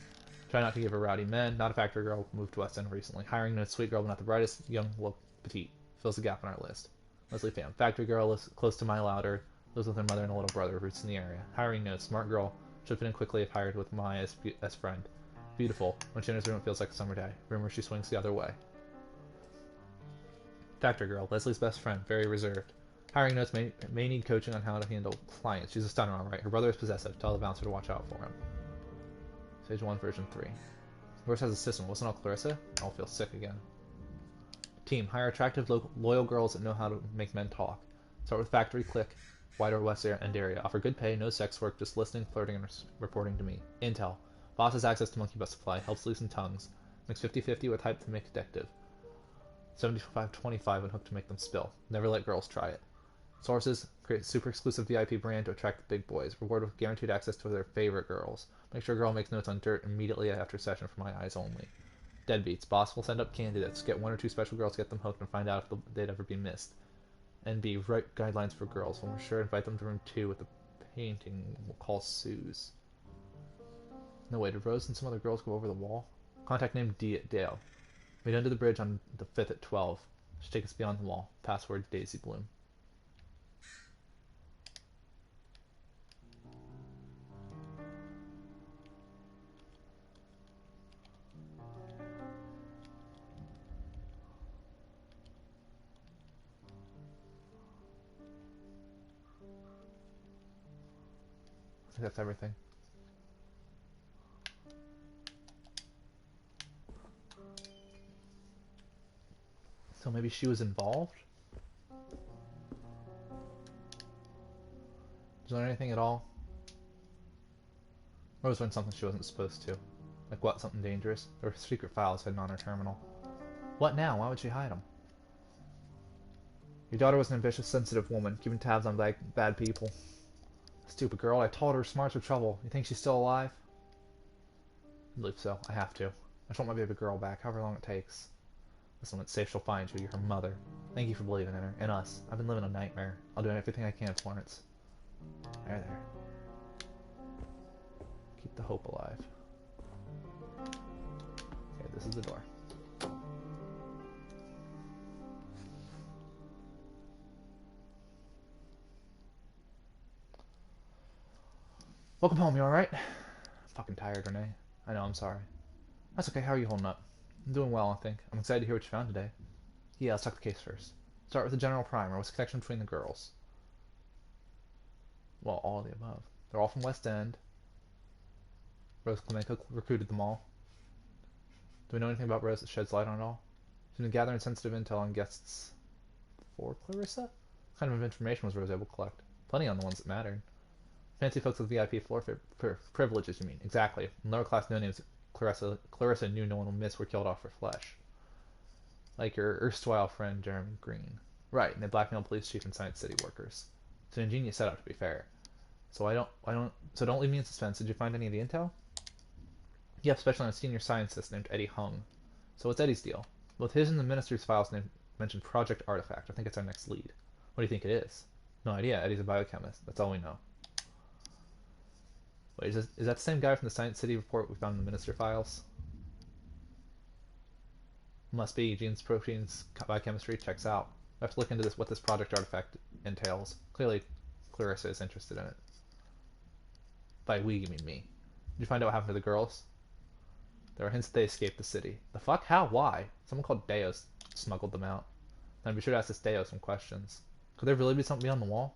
Try not to give her rowdy men. Not a factory girl. Moved to West End recently. Hiring a sweet girl, but not the brightest. Young, look, petite. Fills the gap on our list. Leslie Pham. Factory girl, lives close to my louder. Lives with her mother and a little brother. Roots in the area. Hiring no. Smart girl. Should fit in quickly if hired with Maya as friend. Beautiful. When she enters the room, it feels like a summer day. Rumor she swings the other way. Factory girl. Leslie's best friend. Very reserved. Hiring notes may need coaching on how to handle clients. She's a stunner, alright. Her brother is possessive. Tell the bouncer to watch out for him. Stage 1, version 3. Yours has a system. Wasn't all Clarissa? I'll feel sick again. Team. Hire attractive, loyal girls that know how to make men talk. Start with factory click. Wider West End area. Offer good pay, no sex work, just listening, flirting, and reporting to me. Intel. Boss has access to monkey butt supply. Helps loosen tongues. Makes 50-50 with hype to make addictive. 75-25 when hooked to make them spill. Never let girls try it. Sources. Create super exclusive VIP brand to attract the big boys. Reward with guaranteed access to their favorite girls. Make sure a girl makes notes on dirt immediately after session for my eyes only. Deadbeats. Boss will send up candidates. Get 1 or 2 special girls, get them hooked, and find out if they'd ever be missed. NB. Write guidelines for girls. When we're sure, invite them to room 2 with the painting we'll call Sue's. No way, did Rose and some other girls go over the wall? Contact name Dale. Meet under the bridge on the 5th at 12. Should take us beyond the wall. Password Daisy Bloom. I think that's everything. So maybe she was involved? Did you learn anything at all? Rose learned something she wasn't supposed to. Like what? Something dangerous? There were secret files hidden on her terminal. What now? Why would she hide them? Your daughter was an ambitious, sensitive woman, keeping tabs on bad people. Stupid girl, I told her smarts were trouble. You think she's still alive? I believe so. I have to. I just want my baby girl back, however long it takes. Listen, when it's safe, she'll find you. You're her mother. Thank you for believing in her. And us. I've been living a nightmare. I'll do everything I can, Florence. There. Keep the hope alive. Okay, this is the door. Welcome home, you alright? Fucking tired, Renee. I know, I'm sorry. That's okay, how are you holding up? I'm doing well, I think. I'm excited to hear what you found today. Yeah, let's talk the case first. Start with the general primer. What's the connection between the girls? Well, all of the above. They're all from West End. Rose Clemenco recruited them all. Do we know anything about Rose that sheds light on it all? She's been gathering sensitive intel on guests for Clarissa? What kind of information was Rose able to collect? Plenty on the ones that mattered. Fancy folks with VIP floor privileges, you mean? Exactly. In lower class no-names Clarissa knew no one would miss were killed off for flesh. Like your erstwhile friend Jeremy Green. Right, and they blackmailed police chief and Science City workers. It's an ingenious setup, to be fair. So don't leave me in suspense. Did you find any of the intel? Yeah, especially on a senior scientist named Eddie Hung. So what's Eddie's deal? Both his and the minister's files mention Project Artifact. I think it's our next lead. What do you think it is? No idea. Eddie's a biochemist. That's all we know. Wait, is that the same guy from the Science City report we found in the minister files? Must be. Genes, proteins, biochemistry checks out. I have to look into what this Project Artifact entails. Clearly, Clarissa is interested in it. By we, you mean me. Did you find out what happened to the girls? There are hints that they escaped the city. The fuck? How? Why? Someone called Deos smuggled them out. Then be sure to ask this Deos some questions. Could there really be something beyond the wall?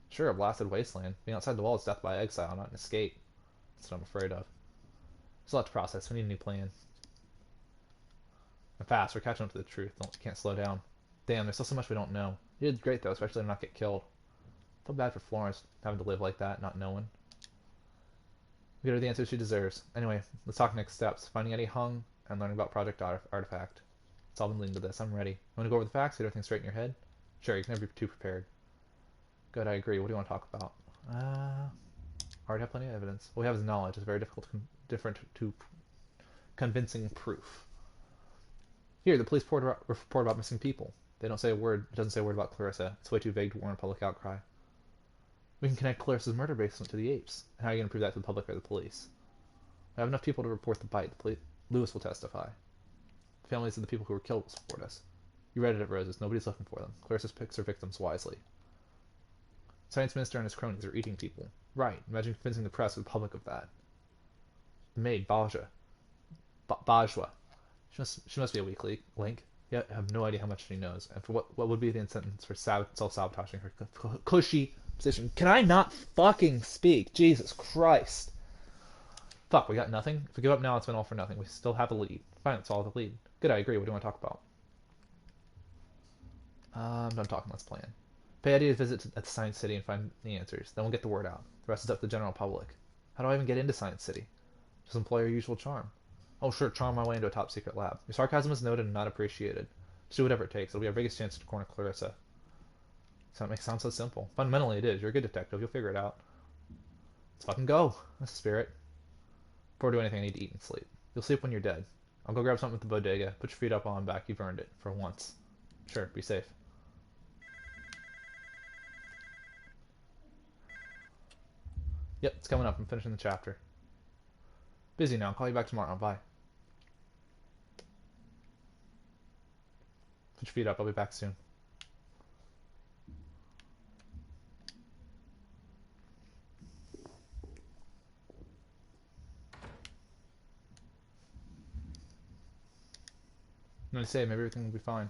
Sure, a blasted wasteland. Being outside the wall is death by exile, not an escape. That's what I'm afraid of. There's a lot to process. We need a new plan. And fast. We're catching up to the truth. Can't slow down. Damn, there's still so much we don't know. You did great, though, especially to not get killed. I feel bad for Florence having to live like that, not knowing. We get her the answers she deserves. Anyway, let's talk next steps. Finding Eddie Hung and learning about Project Artifact. It's all been leading to this. I'm ready. You want to go over the facts? Get everything straight in your head? Sure, you can never be too prepared. Good, I agree. What do you want to talk about? Already have plenty of evidence. What we have is knowledge. It's very different to convincing proof. Here, the police report about missing people. They don't say a word. It doesn't say a word about Clarissa. It's way too vague to warrant public outcry. We can connect Clarissa's murder bracelet to the apes. And how are you going to prove that to the public or the police? We have enough people to report the bite. Lewis will testify. The families of the people who were killed will support us. You read it at Rose's. Nobody's looking for them. Clarissa picks her victims wisely. Science Minister and his cronies are eating people. Right. Imagine convincing the press or the public of that. The maid, Bajwa. She must be a weak link. Yeah, I have no idea how much she knows. And for what would be the sentence for self-sabotaging her cushy position. Can I not fucking speak? Jesus Christ. Fuck, we got nothing? If we give up now, it's been all for nothing. We still have a lead. Fine, let's follow the lead. Good, I agree. What do you want to talk about? I'm done talking. Let's plan. Pay Eddie a visit at Science City and find the answers. Then we'll get the word out. The rest is up to the general public. How do I even get into Science City? Just employ your usual charm. Oh, sure, charm my way into a top-secret lab. Your sarcasm is noted and not appreciated. Just do whatever it takes. It'll be our biggest chance to corner Clarissa. So it makes it sound so simple. Fundamentally, it is. You're a good detective. You'll figure it out. Let's fucking go. That's the spirit. Before I do anything, I need to eat and sleep. You'll sleep when you're dead. I'll go grab something at the bodega. Put your feet up on back. You've earned it. For once. Sure, be safe. Yep, it's coming up. I'm finishing the chapter. Busy now. I'll call you back tomorrow. Bye. Put your feet up. I'll be back soon. I'm gonna say maybe everything will be fine.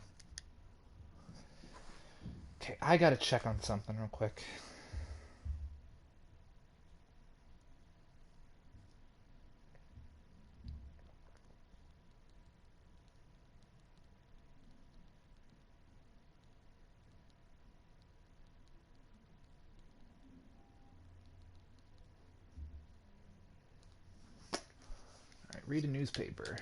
Okay, I gotta check on something real quick. Alright, read a newspaper.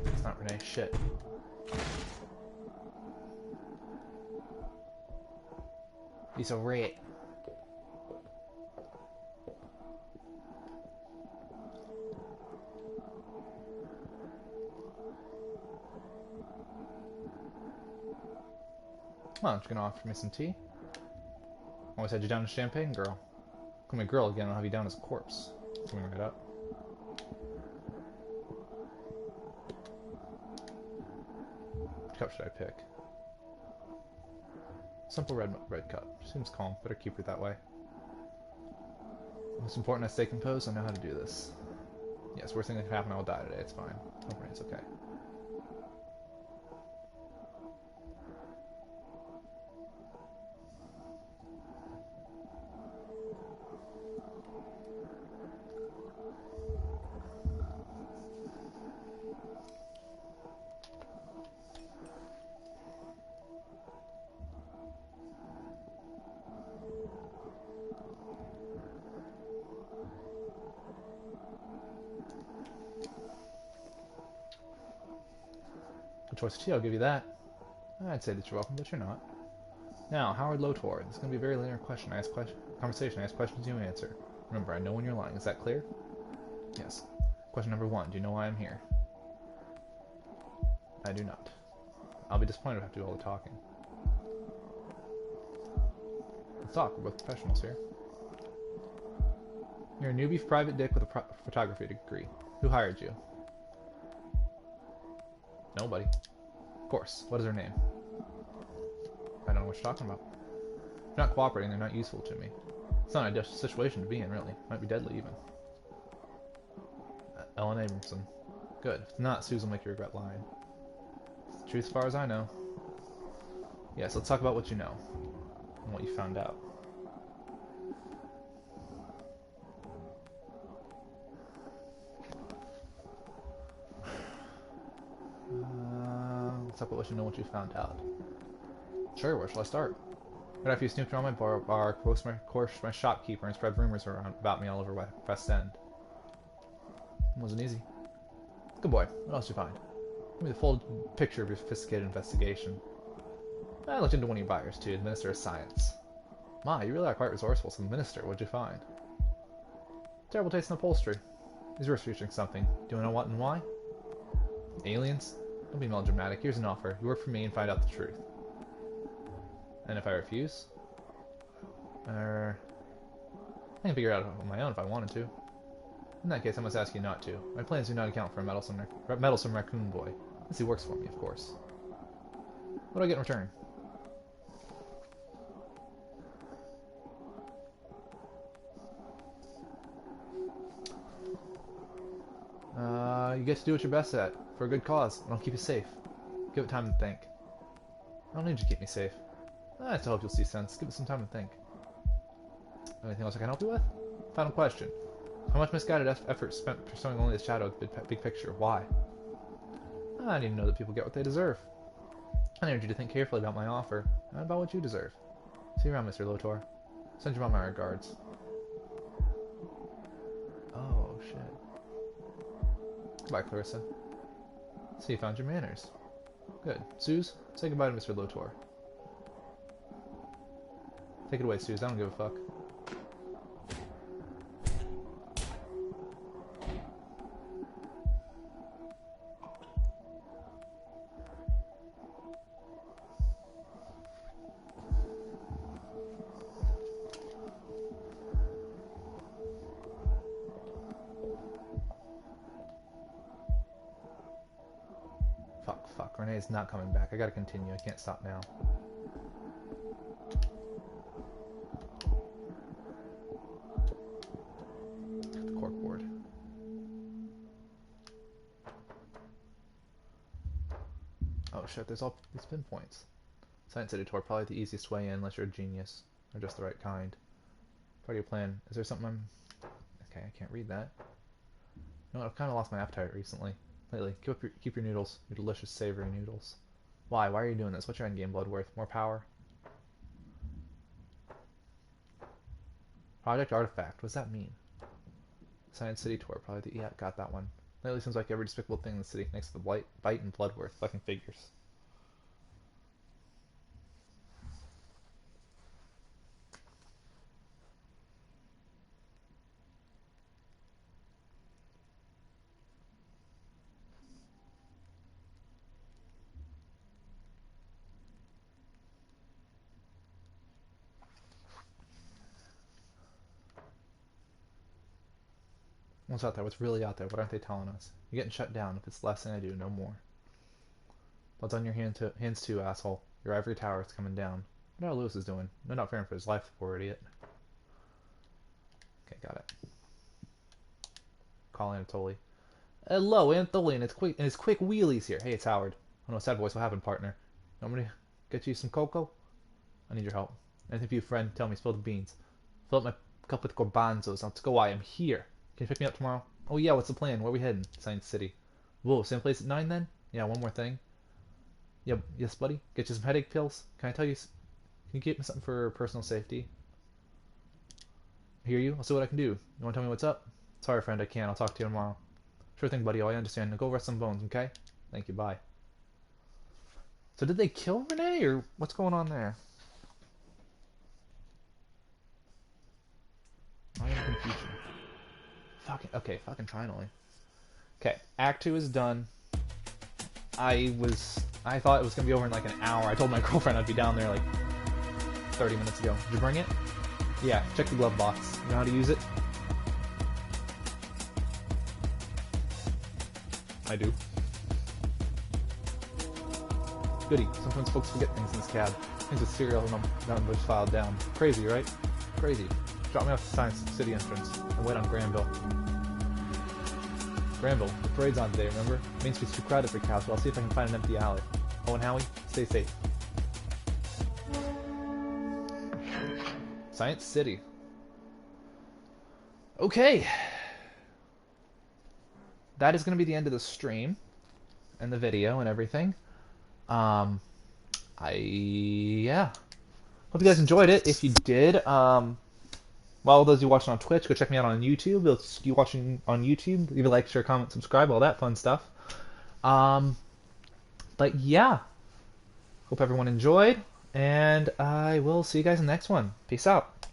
It's not Renee. Shit. He's a rat. Well, I'm just gonna offer me some tea. Always had you down as champagne girl. Call me a girl again, I'll have you down as a corpse. Coming right up. Which cup should I pick? Simple red cup. Seems calm. Better keep her that way. Most important, I stay composed. I know how to do this. Yes, worst thing that can happen, I will die today. It's fine. Don't worry, it's okay. Good choice of tea, I'll give you that. I'd say that you're welcome, but you're not. Now, Howard Lotor. This is going to be a very linear question. Conversation. I ask questions, you answer. Remember, I know when you're lying. Is that clear? Yes. Question number 1. Do you know why I'm here? I do not. I'll be disappointed if I have to do all the talking. Let's talk. We're both professionals here. You're a newbie private dick with a photography degree. Who hired you? Nobody. Of course. What is her name? I don't know what you're talking about. If you're not cooperating, they're not useful to me. It's not a situation to be in, really. Might be deadly, even. Ellen Abramson. Good. If not, Susan will make you regret lying. It's the truth as far as I know. Yes, let's talk about what you know. And what you found out. Let's talk about what you know, what you found out. Sure, where shall I start? Right after you snooped around my bar, coerced my shopkeeper, and spread rumors around about me all over West End. It wasn't easy. Good boy. What else did you find? Give me the full picture of your sophisticated investigation. I looked into one of your buyers, too, the Minister of Science. My, you really are quite resourceful. So the Minister, what'd you find? Terrible taste in upholstery. He's researching something. Do you know what and why? Aliens? Don't be melodramatic. Here's an offer. You work for me and find out the truth. And if I refuse? I can figure it out on my own if I wanted to. In that case, I must ask you not to. My plans do not account for a meddlesome raccoon boy. Unless he works for me, of course. What do I get in return? You get to do what you're best at, for a good cause, and I'll keep you safe. Give it time to think. I don't need you to keep me safe. I still hope you'll see sense. Give it some time to think. Anything else I can help you with? Final question. How much misguided effort spent pursuing only the shadow of the big picture? Why? I need to know that people get what they deserve. I need you to think carefully about my offer, and about what you deserve. See you around, Mr. Lotor. Send your mom my regards. Oh, shit. Goodbye, Clarissa. See, you found your manners. Good. Suze, say goodbye to Mr. Lotor. Take it away, Suze. I don't give a fuck. Renee's not coming back. I gotta continue. I can't stop now. The corkboard. Oh shit, there's all these pinpoints. Science City tour, probably the easiest way in unless you're a genius. Or just the right kind. Part of your plan. Is there something I'm... Okay, I can't read that. You know what, I've kind of lost my appetite recently. Lately. Keep your noodles. Your delicious, savory noodles. Why? Why are you doing this? What's your endgame, Bloodworth? More power? Project Artifact. What does that mean? Science City tour, probably the... Yeah, got that one. Lately seems like every despicable thing in the city next to the Bite and Bloodworth. Fucking figures. What's out there? What's really out there? What aren't they telling us? You're getting shut down. If it's the last thing I do, no more. Blood's on your hands too, asshole. Your ivory tower is coming down. What Lewis is doing? No, not fearing for his life, poor idiot. Okay, got it. Call Anatoly. Hello, Anatoly, and his quick wheelies here. Hey, it's Howard. Oh no, sad voice. What happened, partner? Want me to get you some cocoa? I need your help. Anything for you, friend? Tell me. Spill the beans. Fill up my cup with garbanzos. Let's go. I am here. Can you pick me up tomorrow? Oh yeah, what's the plan? Where are we heading? Science City. Whoa, same place at 9 then? Yeah, one more thing. Yep, yes, buddy. Get you some headache pills. Can I tell you? Can you get me something for personal safety? I hear you. I'll see what I can do. You want to tell me what's up? Sorry, friend, I can't. I'll talk to you tomorrow. Sure thing, buddy. Oh, I understand. Now go rest some bones, okay? Thank you. Bye. So did they kill Renee, or what's going on there? I am confusion. Fucking okay. Fucking finally. Okay, Act 2 is done. I thought it was gonna be over in like an hour. I told my girlfriend I'd be down there like 30 minutes ago. Did you bring it? Yeah, check the glove box. You know how to use it? I do. Goody. Sometimes folks forget things in this cab. Things with serial numbers filed down. Crazy, right? Crazy. Drop me off the Science City entrance and wait on Granville. Granville, the parade's on today, remember? Main Street's too crowded for cows, so I'll see if I can find an empty alley. Oh, and Howie, stay safe. Science City. Okay. That is going to be the end of the stream and the video and everything. Yeah. Hope you guys enjoyed it. If you did, well, those of you watching on Twitch, go check me out on YouTube. Those of you watching on YouTube, leave a like, share, comment, subscribe, all that fun stuff. But yeah, hope everyone enjoyed, and I will see you guys in the next one. Peace out.